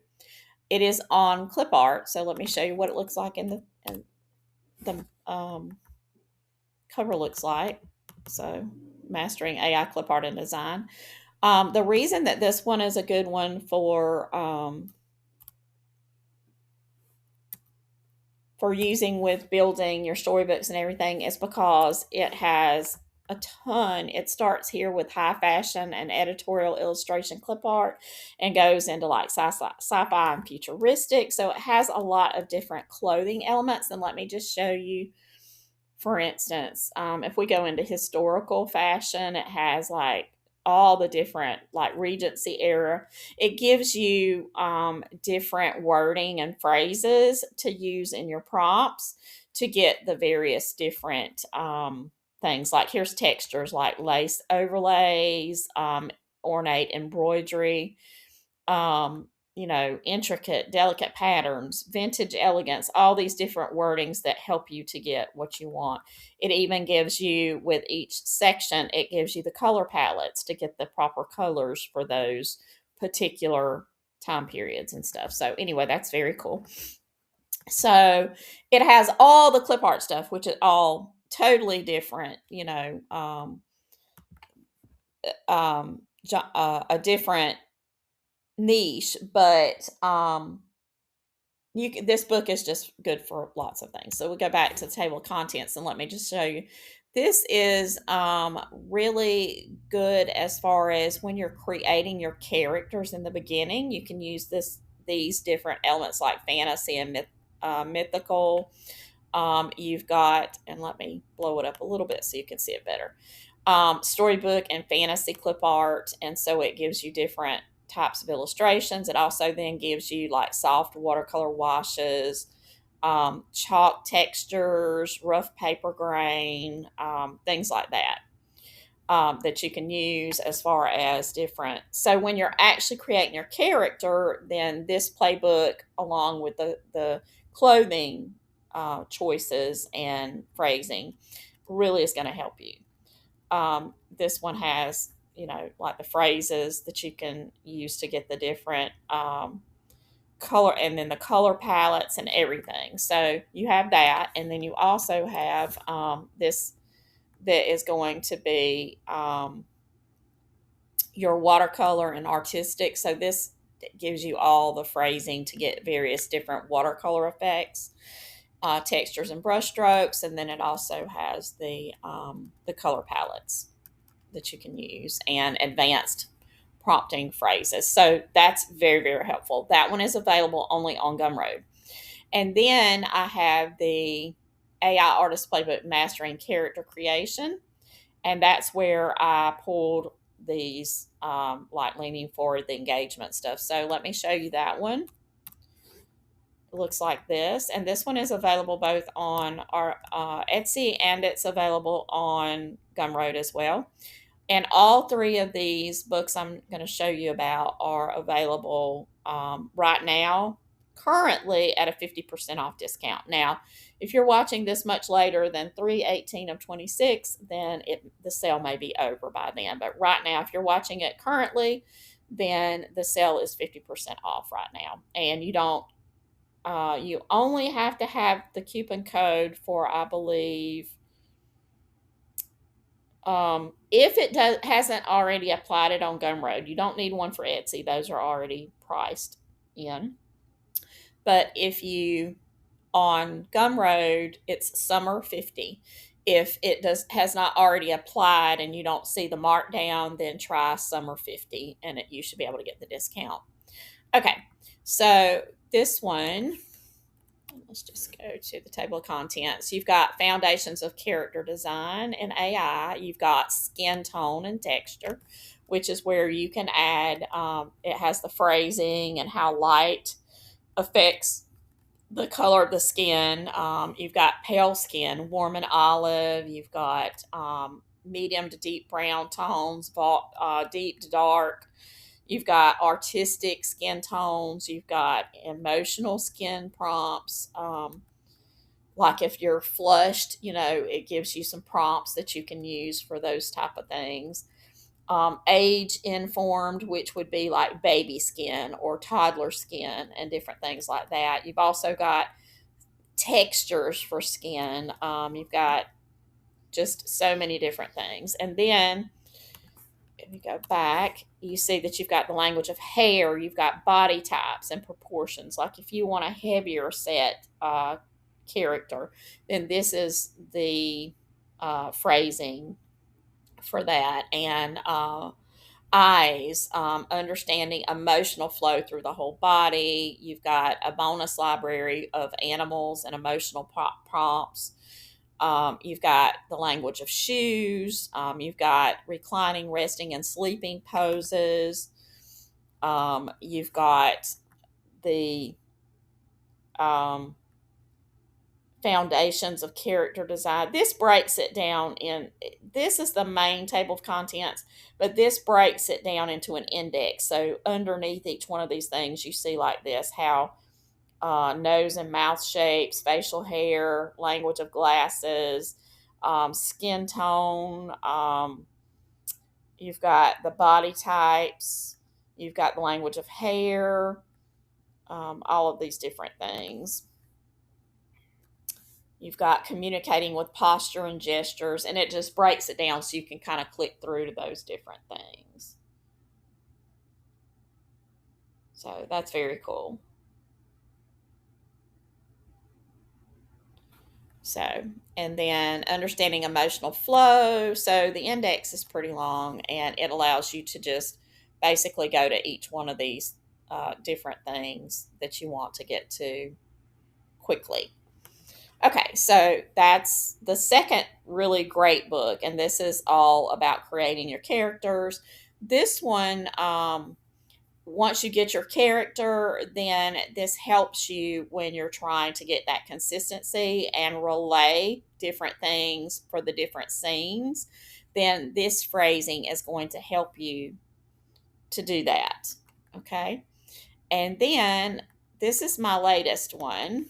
It is on clip art, so let me show you what it looks like in the cover looks like. So Mastering AI Clip Art and Design. The reason that this one is a good one for using with building your storybooks and everything is because it has a ton. It starts here with high fashion and editorial illustration clip art and goes into like sci-fi and futuristic. So it has a lot of different clothing elements. And let me just show you, for instance, if we go into historical fashion, it has like all the different like Regency era. It gives you different wording and phrases to use in your prompts to get the various different things. Like here's textures like lace overlays, ornate embroidery, you know, intricate, delicate patterns, vintage elegance, all these different wordings that help you to get what you want. It even gives you, with each section, it gives you the color palettes to get the proper colors for those particular time periods and stuff. So anyway, that's very cool. So it has all the clip art stuff, which is all totally different, you know, a different niche, but this book is just good for lots of things. So we go back to the table of contents and let me just show you. This is really good as far as when you're creating your characters in the beginning. You can use these different elements like fantasy and mythical. You've got, and let me blow it up a little bit so you can see it better. Storybook and fantasy clip art, and so it gives you different types of illustrations. It also then gives you like soft watercolor washes, chalk textures, rough paper grain, things like that that you can use as far as different. So when you're actually creating your character, then this playbook, along with the clothing choices and phrasing, really is going to help you. This one has, you know, like the phrases that you can use to get the different color, and then the color palettes and everything. So you have that, and then you also have this that is going to be your watercolor and artistic. So this gives you all the phrasing to get various different watercolor effects, textures and brush strokes, and then it also has the color palettes that you can use and advanced prompting phrases. So that's very, very helpful. That one is available only on Gumroad. And then I have the AI Artist Playbook Mastering Character Creation. And that's where I pulled these like leaning forward, the engagement stuff. So let me show you that one. It looks like this. And this one is available both on our Etsy, and it's available on Gumroad as well. And all three of these books I'm going to show you about are available right now currently at a 50% off discount. Now, if you're watching this much later than 3/18 of 26, then the sale may be over by then. But right now, if you're watching it currently, then the sale is 50% off right now. And you only have to have the coupon code for, I believe, if it hasn't already applied it on Gumroad. You don't need one for Etsy; those are already priced in. But if you on Gumroad, it's summer 50. If it has not already applied and you don't see the markdown, then try summer 50, and you should be able to get the discount. Okay, so this one, let's just go to the table of contents. You've got foundations of character design and AI. You've got skin tone and texture, which is where you can add, it has the phrasing and how light affects the color of the skin. You've got pale skin, warm and olive. You've got medium to deep brown tones, deep to dark. You've got artistic skin tones. You've got emotional skin prompts. Like if you're flushed, it gives you some prompts that you can use for those type of things. Age informed, which would be like baby skin or toddler skin and different things like that. You've also got textures for skin. You've got just so many different things. And then if you go back, you see that you've got the language of hair, you've got body types and proportions. Like if you want a heavier set character, then this is the phrasing for that. And eyes, understanding emotional flow through the whole body. You've got a bonus library of animals and emotional prompts. You've got the language of shoes. You've got reclining, resting, and sleeping poses. You've got the foundations of character design. This breaks it down this is the main table of contents, but this breaks it down into an index. So underneath each one of these things, you see like this, how nose and mouth shapes, facial hair, language of glasses, skin tone. You've got the body types. You've got the language of hair, all of these different things. You've got communicating with posture and gestures, and it just breaks it down so you can kind of click through to those different things. So that's very cool. So, and then understanding emotional flow. So the index is pretty long, and it allows you to just basically go to each one of these different things that you want to get to quickly. Okay, so that's the second really great book, and this is all about creating your characters. This one, once you get your character, then this helps you when you're trying to get that consistency and relay different things for the different scenes. Then this phrasing is going to help you to do that. Okay, and then this is my latest one.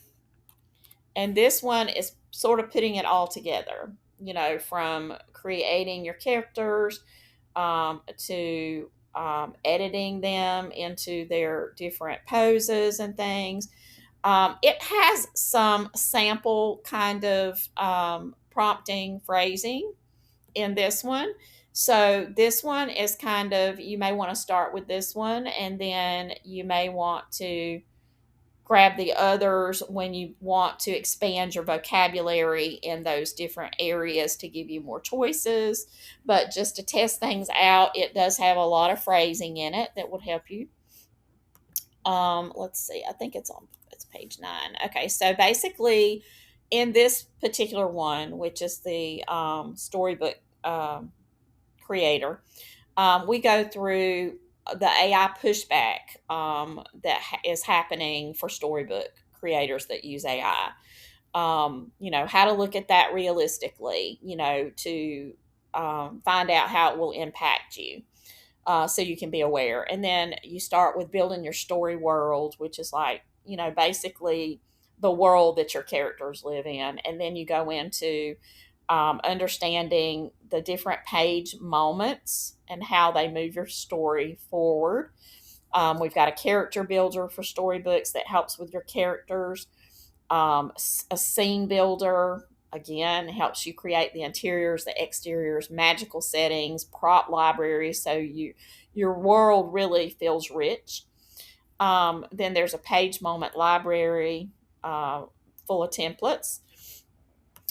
And this one is sort of putting it all together, from creating your characters to editing them into their different poses and things. It has some sample kind of prompting phrasing in this one. So this one is kind of, you may want to start with this one, and then you may want to grab the others when you want to expand your vocabulary in those different areas to give you more choices. But just to test things out, it does have a lot of phrasing in it that would help you. Let's see, I think it's page 9. Okay, so basically in this particular one, which is the storybook creator, we go through the AI pushback that is happening for storybook creators that use AI. How to look at that realistically, to find out how it will impact you, so you can be aware. And then you start with building your story world, which is like basically the world that your characters live in. And then you go into understanding the different page moments and how they move your story forward. We've got a character builder for storybooks that helps with your characters. A scene builder, again, helps you create the interiors, the exteriors, magical settings, prop library, so your world really feels rich. Then there's a page moment library full of templates.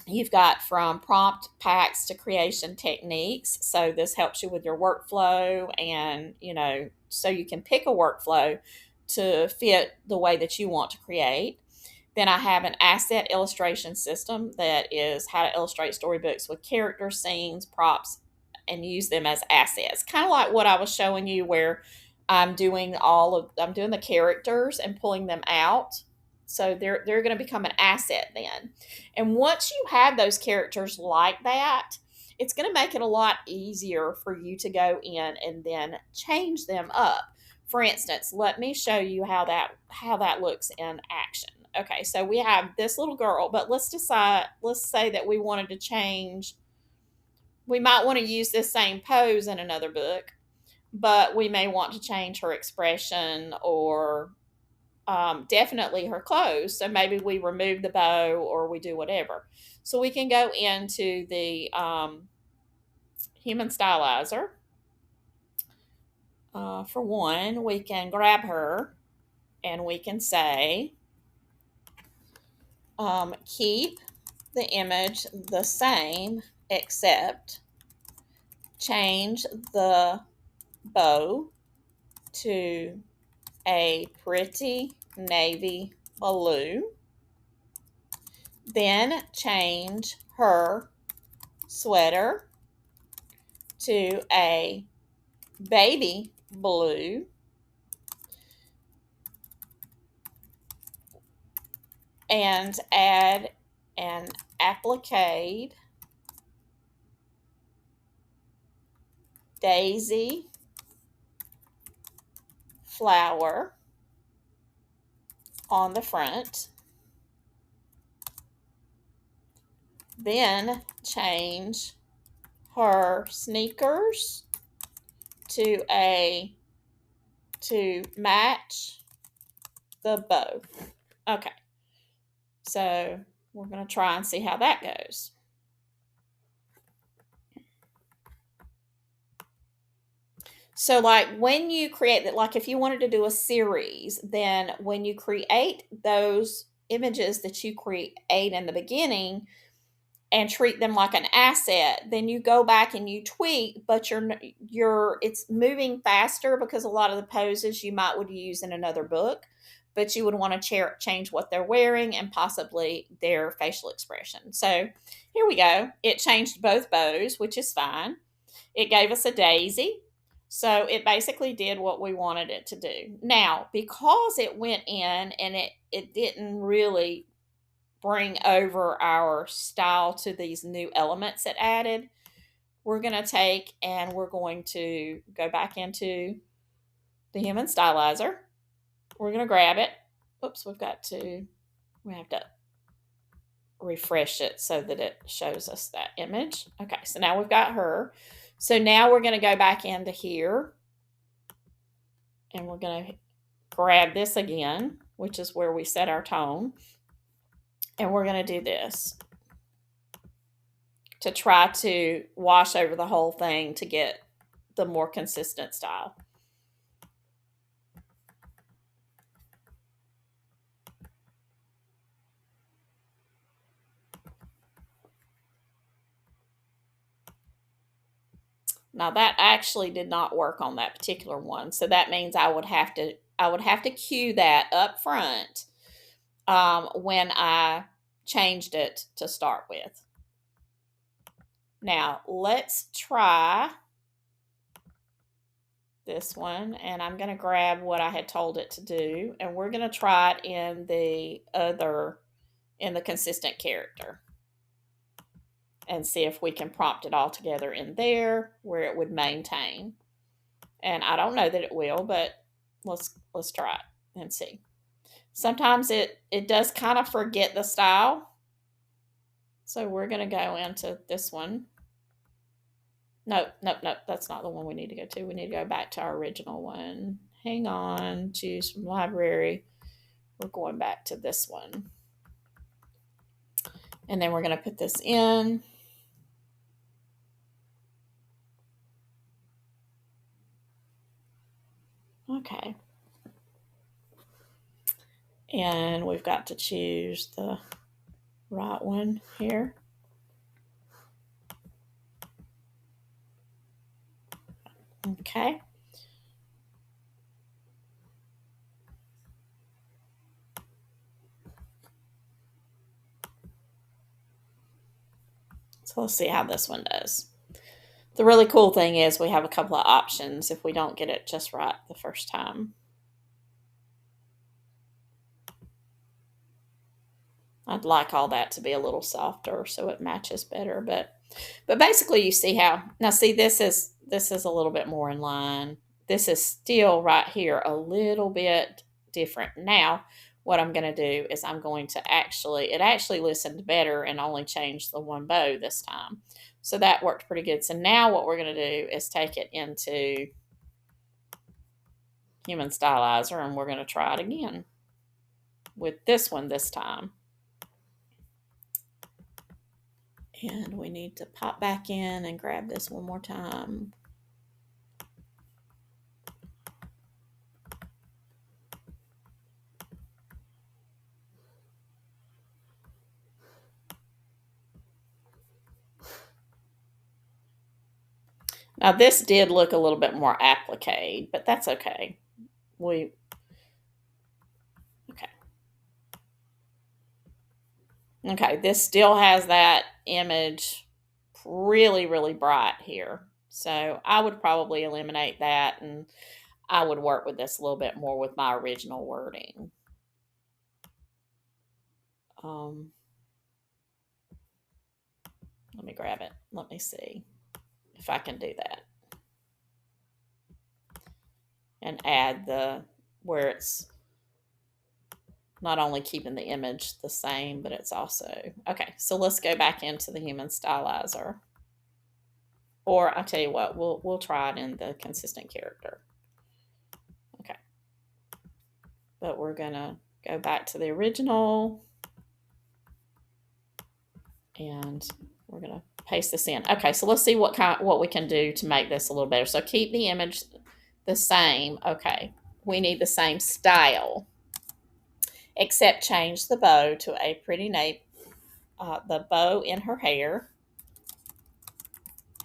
You've got from prompt packs to creation techniques. So this helps you with your workflow, and so you can pick a workflow to fit the way that you want to create. Then I have an asset illustration system that is how to illustrate storybooks with characters, scenes, props, and use them as assets. Kind of like what I was showing you, where I'm doing the characters and pulling them out. So they're going to become an asset then. And once you have those characters like that, it's going to make it a lot easier for you to go in and then change them up. For instance, let me show you how that looks in action. Okay, so we have this little girl, but let's say that we wanted to change. We might want to use this same pose in another book, but we may want to change her expression, or definitely her clothes. So maybe we remove the bow, or we do whatever. So we can go into the human stylizer. For one, we can grab her and we can say, keep the image the same, except change the bow to a pretty navy blue. Then change her sweater to a baby blue. And add an applique daisy flower on the front. Then change her sneakers to match the bow. Okay. So we're going to try and see how that goes. So like when you create that, like if you wanted to do a series, then when you create those images that you create in the beginning and treat them like an asset, then you go back and you tweak, but it's moving faster, because a lot of the poses you would use in another book, but you would want to change what they're wearing and possibly their facial expression. So here we go. It changed both bows, which is fine. It gave us a daisy. So it basically did what we wanted it to do. Now, because it went in and it didn't really bring over our style to these new elements it added, we're going to take and we're going to go back into the human stylizer. We're going to grab it. Oops, we have to refresh it so that it shows us that image. Okay, so now we've got her. So now we're going to go back into here and we're going to grab this again, which is where we set our tone. And we're going to do this to try to wash over the whole thing to get the more consistent style. Now that actually did not work on that particular one. So that means I would have to cue that up front when I changed it to start with. Now let's try this one, and I'm going to grab what I had told it to do, and we're going to try it in the consistent character and see if we can prompt it all together in there where it would maintain. And I don't know that it will, but let's try it and see. Sometimes it does kind of forget the style. So we're going to go into this one. Nope, nope, nope. That's not the one we need to go to. We need to go back to our original one. Hang on, choose from library. We're going back to this one. And then we're going to put this in. Okay. And we've got to choose the right one here. Okay. So let's see how this one does. The really cool thing is we have a couple of options if we don't get it just right the first time. I'd like all that to be a little softer so it matches better, but basically you see how now see this is a little bit more in line. This is still right here a little bit different. Now what I'm going to do is I'm going to it actually listened better and only changed the one bow this time. So that worked pretty good. So now what we're going to do is take it into Human Stylizer and we're going to try it again with this one this time. And we need to pop back in and grab this one more time. Now this did look a little bit more appliqued, but that's okay. Okay. Okay, this still has that image really, really bright here. So I would probably eliminate that and I would work with this a little bit more with my original wording. Let me grab it. Let me see if I can do that. And add where it's not only keeping the image the same, but it's also, okay, so let's go back into the Human Stylizer. Or I tell you what, we'll try it in the consistent character. Okay. But we're gonna go back to the original and we're gonna paste this in. Okay, so let's see what we can do to make this a little better. So keep the image the same. Okay, we need the same style, except change the bow to a pretty navy, the bow in her hair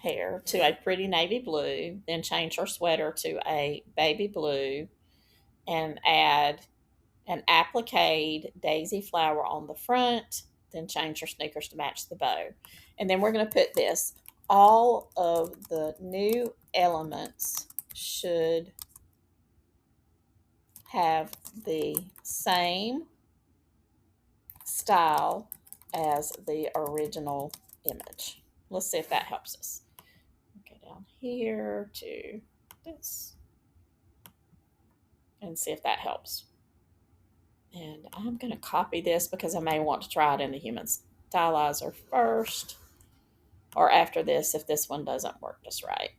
to a pretty navy blue, then change her sweater to a baby blue and add an appliqued daisy flower on the front, then change her sneakers to match the bow. And then we're going to put this. All of the new elements should have the same style as the original image. Let's see if that helps us. Go down here to this and see if that helps. And I'm going to copy this because I may want to try it in the Human Stylizer first or after this if this one doesn't work just right.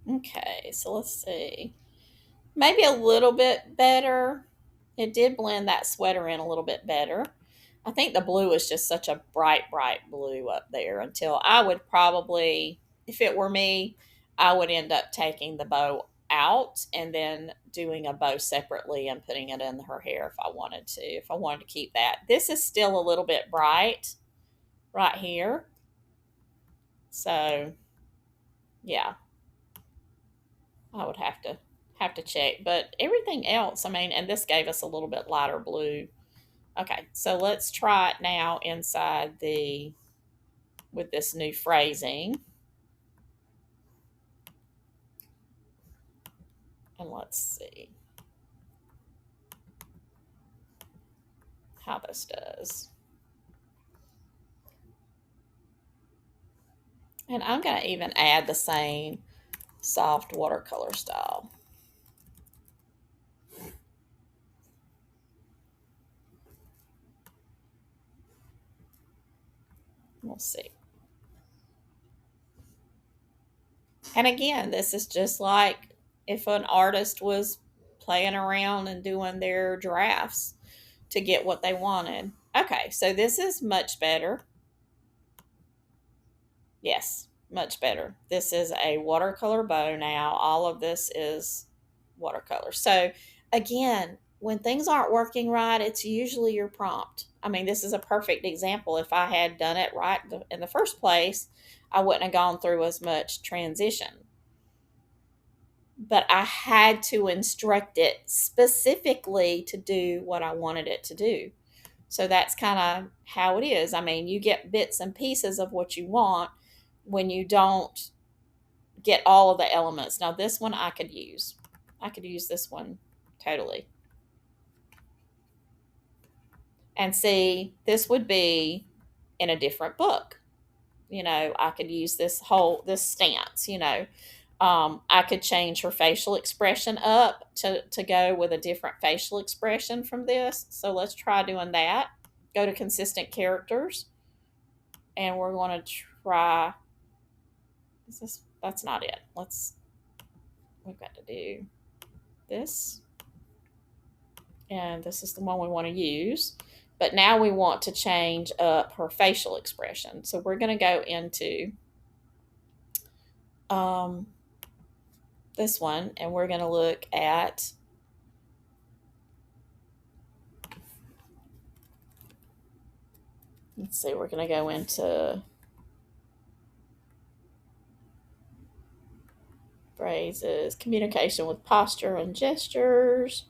Okay, so let's see. Maybe a little bit better. It did blend that sweater in a little bit better. I think the blue is just such a bright, bright blue up there until I would probably, if it were me, I would end up taking the bow out and then doing a bow separately and putting it in her hair if I wanted to, keep that. This is still a little bit bright right here. So, yeah, I would have to check, but everything else, I mean, and this gave us a little bit lighter blue. Okay, so let's try it now inside with this new phrasing. And let's see how this does. And I'm going to even add the same soft watercolor style. We'll see. And again, this is just like if an artist was playing around and doing their drafts to get what they wanted. Okay, so this is much better. Yes, much better. This is a watercolor bow now. All of this is watercolor. So again, when things aren't working right, it's usually your prompt. I mean, this is a perfect example. If I had done it right in the first place, I wouldn't have gone through as much transition. But I had to instruct it specifically to do what I wanted it to do. So that's kind of how it is. I mean, you get bits and pieces of what you want when you don't get all of the elements. Now, this one I could use. I could use this one totally. And see, this would be in a different book. You know, I could use this stance, you know. I could change her facial expression up to go with a different facial expression from this. So let's try doing that. Go to consistent characters. And we're going to try, that's not it. We've got to do this. And this is the one we want to use. But now we want to change up her facial expression. So we're going to go into this one, and we're going to look at let's see, we're going to go into phrases, communication with posture and gestures,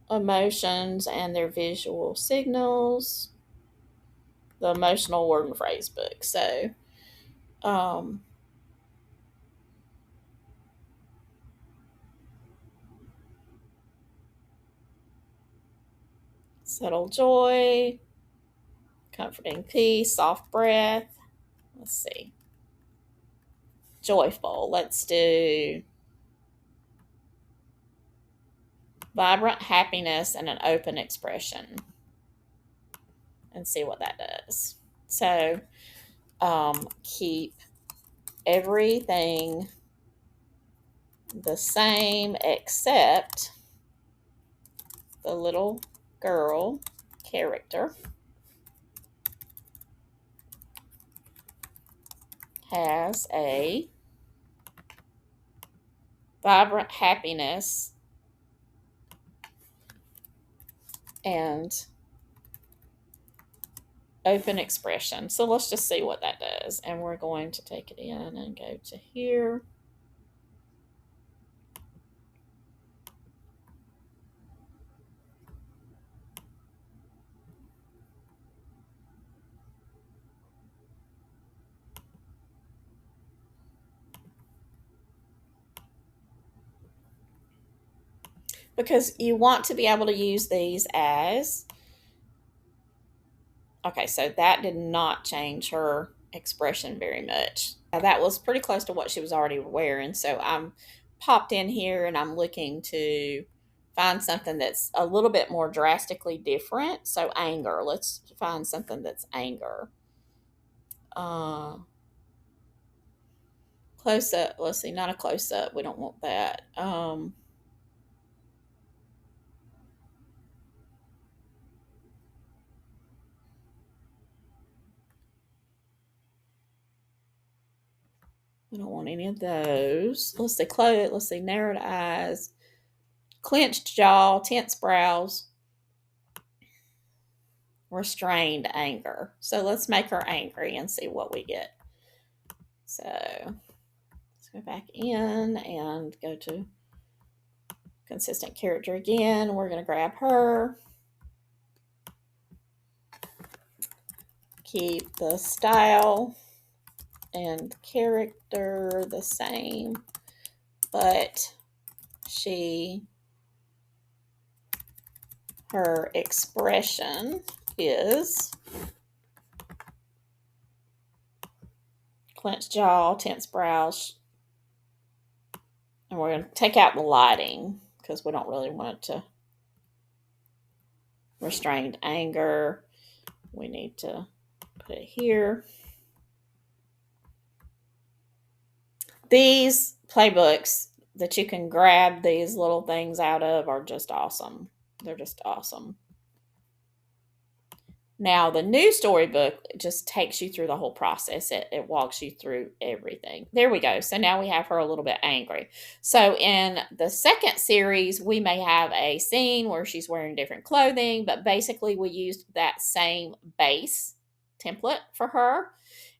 emotions and their visual signals, the emotional word and phrase book. So, settle joy, comforting peace, soft breath. Let's see. Joyful. Let's do vibrant happiness and an open expression and see what that does. So, keep everything the same except the little girl character has a vibrant happiness and open expression. So let's just see what that does. And we're going to take it in and go to here. Because you want to be able to use these as, okay, so that did not change her expression very much. Now, that was pretty close to what she was already wearing. So I'm popped in here and I'm looking to find something that's a little bit more drastically different. So anger, let's find something that's anger. Close up, let's see, not a close up. We don't want that. We don't want any of those. Let's see, close. Let's see, narrowed eyes, clenched jaw, tense brows, restrained anger. So let's make her angry and see what we get. So let's go back in and go to consistent character again. We're going to grab her. Keep the style and character the same, but she her expression is clenched jaw, tense brows, and we're going to take out the lighting because we don't really want it to restrained anger. We need to put it here. These playbooks that you can grab these little things out of are just awesome. They're just awesome. Now, the new storybook just takes you through the whole process. It walks you through everything. There we go. So now we have her a little bit angry. So in the second series, we may have a scene where she's wearing different clothing, but basically we used that same base template for her.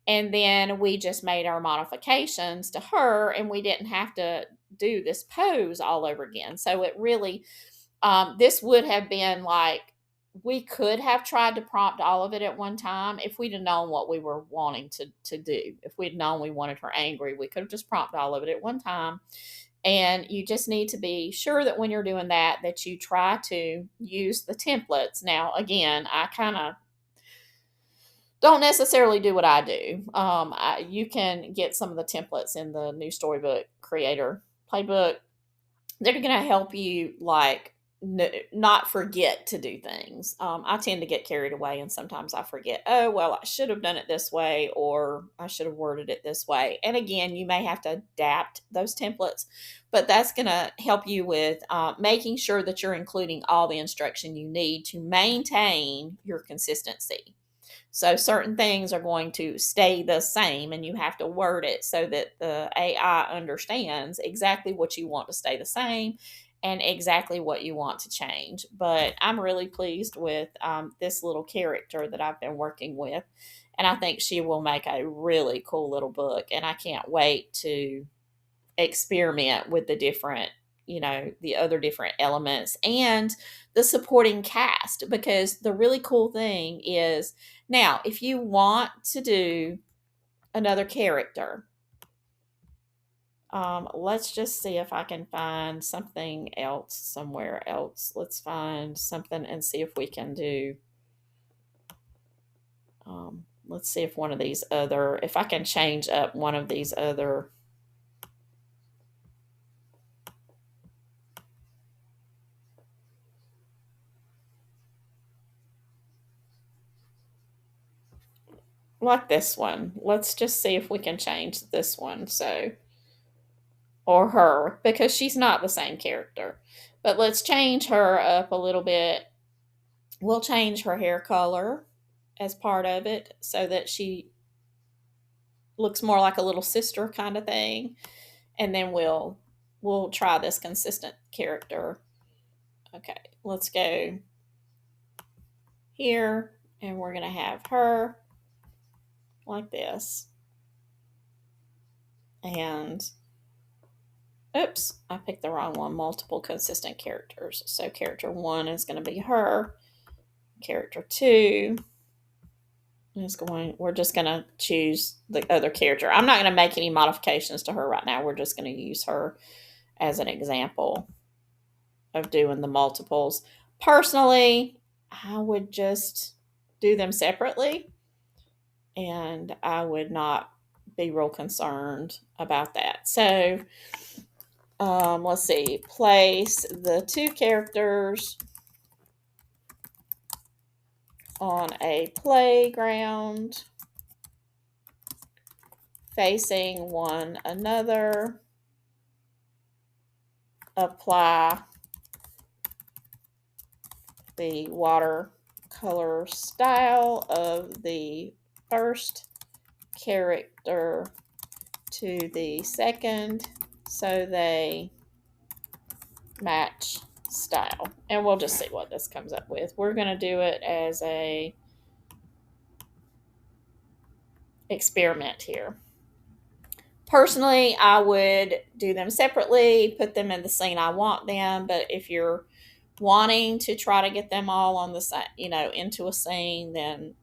And then we just made our modifications to her, and we didn't have to do this pose all over again. So it really, this would have been like, we could have tried to prompt all of it at one time if we'd have known what we were wanting to do. If we'd known we wanted her angry, we could have just prompted all of it at one time. And you just need to be sure that when you're doing that, that you try to use the templates. Now, again, I kind of don't necessarily do what I do. You can get some of the templates in the new Storybook Creator Playbook. They're going to help you like not forget to do things. I tend to get carried away, and sometimes I forget, oh, well, I should have done it this way, or I should have worded it this way. And again, you may have to adapt those templates, but that's going to help you with making sure that you're including all the instruction you need to maintain your consistency. So certain things are going to stay the same, and you have to word it so that the AI understands exactly what you want to stay the same and exactly what you want to change. But I'm really pleased with this little character that I've been working with, and I think she will make a really cool little book, and I can't wait to experiment with the different, the other different elements and the supporting cast, because the really cool thing is, now if you want to do another character, let's just see if I can find something else somewhere else. Let's find something and see if we can do, let's see if one of these other, if I can change up one of these other. Like this one. Let's just see if we can change this one. So, or her, because she's not the same character. But let's change her up a little bit. We'll change her hair color as part of it so that she looks more like a little sister kind of thing. And then we'll try this consistent character. Okay, let's go here, and we're going to have her like this. And oops, I picked the wrong one. Multiple consistent characters. So character 1 is going to be her. Character 2 is we're just going to choose the other character. I'm not going to make any modifications to her right now. We're just going to use her as an example of doing the multiples. Personally, I would just do them separately, and I would not be real concerned about that. So let's see, place the two characters on a playground facing one another. Apply the watercolor style of the first character to the second so they match style. And we'll just see what this comes up with. We're going to do it as a experiment here. Personally, I would do them separately, put them in the scene I want them, but if you're wanting to try to get them all on the side, into a scene, then,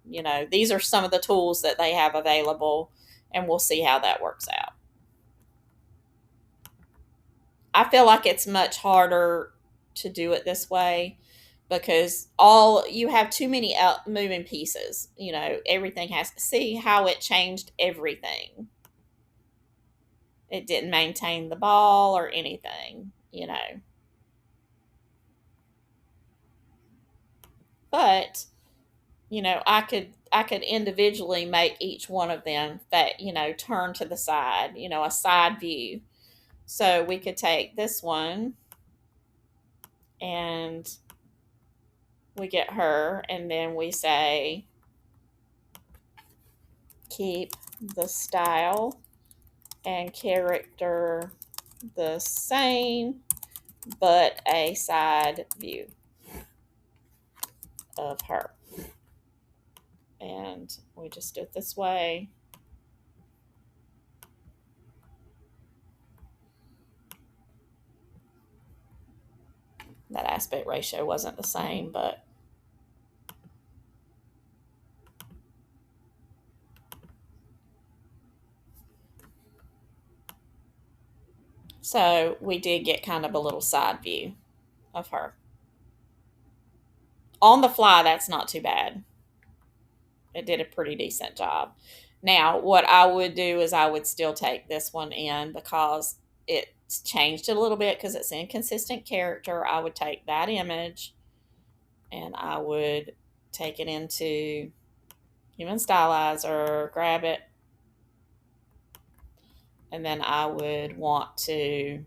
these are some of the tools that they have available, and we'll see how that works out. I feel like it's much harder to do it this way because you have too many moving pieces. Everything has to see how it changed everything. It didn't maintain the ball or anything. But I could individually make each one of them that turn to the side, a side view. So we could take this one and we get her, and then we say keep the style and character the same, but a side view of her. And we just do it this way. That aspect ratio wasn't the same, but so we did get kind of a little side view of her. On the fly, that's not too bad. It did a pretty decent job. Now, what I would do is I would still take this one in because it's changed it a little bit because it's inconsistent character. I would take that image and I would take it into Human Stylizer, grab it, and then I would want to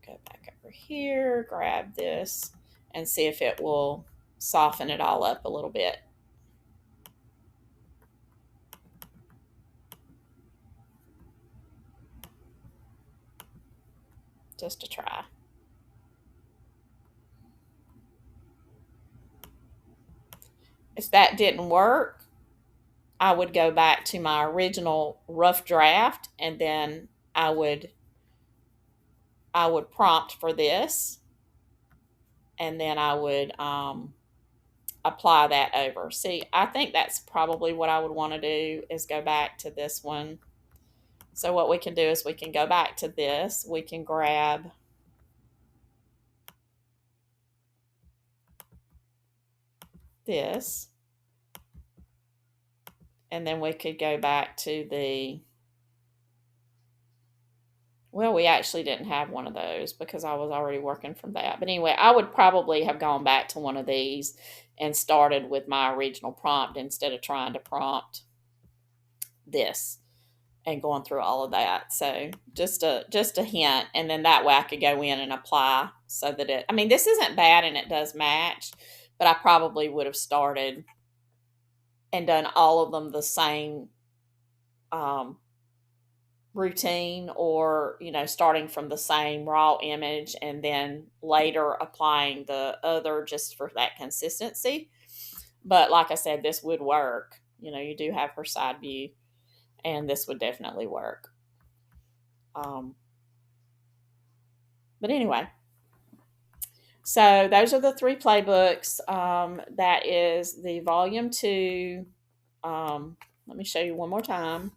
go back over here, grab this, and see if it will soften it all up a little bit. Just to try. If that didn't work, I would go back to my original rough draft, and then I would prompt for this, and then I would apply that over. See, I think that's probably what I would want to do is go back to this one. So what we can do is we can go back to this. We can grab this, and then we could go back to well, we actually didn't have one of those because I was already working from that. But anyway, I would probably have gone back to one of these and started with my original prompt instead of trying to prompt this and going through all of that. So just a hint, and then that way I could go in and apply so that this isn't bad and it does match, but I probably would have started and done all of them the same routine, or starting from the same raw image and then later applying the other just for that consistency. But like I said, this would work. You do have her side view, and this would definitely work. But anyway, so those are the 3 playbooks. That is the volume 2. Let me show you one more time.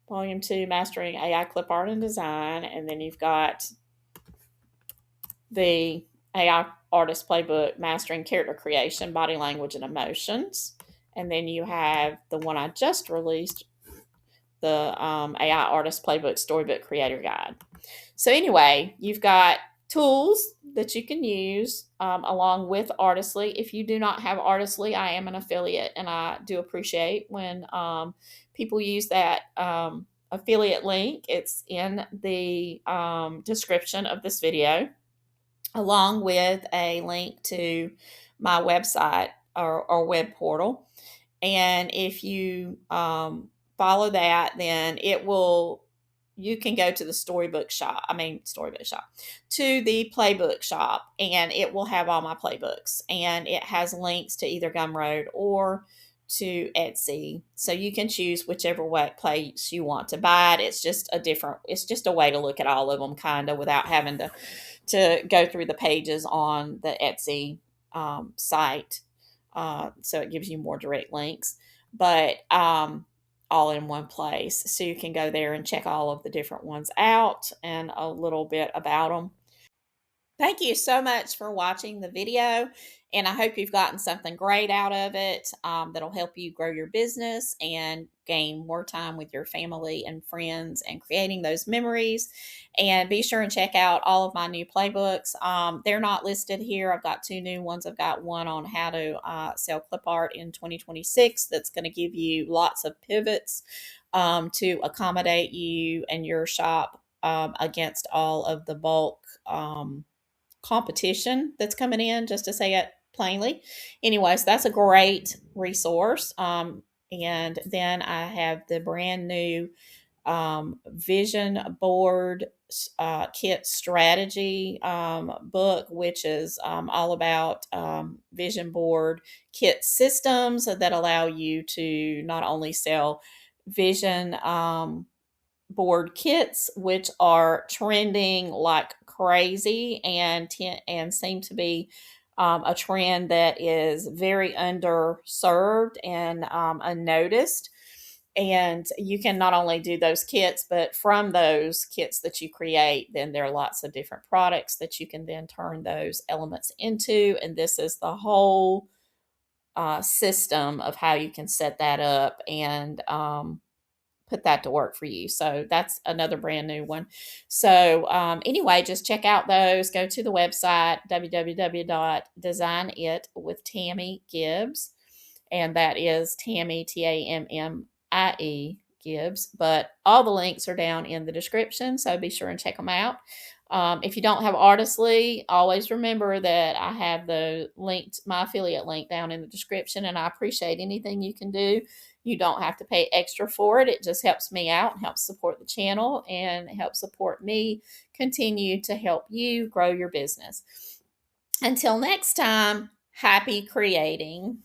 Volume 2, Mastering AI Clip Art and Design. And then you've got the AI Artist Playbook, Mastering Character Creation, Body Language, and Emotions. And then you have the one I just released, the AI Artist Playbook, Storybook Creator Guide. So anyway, you've got tools that you can use along with Artistly. If you do not have Artistly, I am an affiliate, and I do appreciate when people use that affiliate link. It's in the description of this video, along with a link to my website or web portal. And if you follow that, then you can go to the storybook shop, to the playbook shop, and it will have all my playbooks, and it has links to either Gumroad or to Etsy. So you can choose whichever place you want to buy it. It's just a way to look at all of them kind of without having to go through the pages on the Etsy site. So it gives you more direct links, but all in one place. So you can go there and check all of the different ones out and a little bit about them. Thank you so much for watching the video, and I hope you've gotten something great out of it that'll help you grow your business and gain more time with your family and friends and creating those memories. And be sure and check out all of my new playbooks. They're not listed here. I've got two new ones. I've got one on how to sell clip art in 2026 that's going to give you lots of pivots to accommodate you and your shop against all of the bulk competition that's coming in, just to say it plainly. Anyways, that's a great resource. And then I have the brand new vision board kit strategy book, which is all about vision board kit systems that allow you to not only sell vision board kits, which are trending like crazy and seem to be a trend that is very underserved and unnoticed. And you can not only do those kits, but from those kits that you create, then there are lots of different products that you can then turn those elements into. And this is the whole system of how you can set that up and put that to work for you. So that's another brand new one. So anyway, just check out those. Go to the website www.designitwithtammie.gibbs, and that is Tammy, Tammie Gibbs. But all the links are down in the description, so be sure and check them out. If you don't have Artistly, always remember that I have my affiliate link down in the description, and I appreciate anything you can do. You don't have to pay extra for it. It just helps me out and helps support the channel and helps support me continue to help you grow your business. Until next time, happy creating.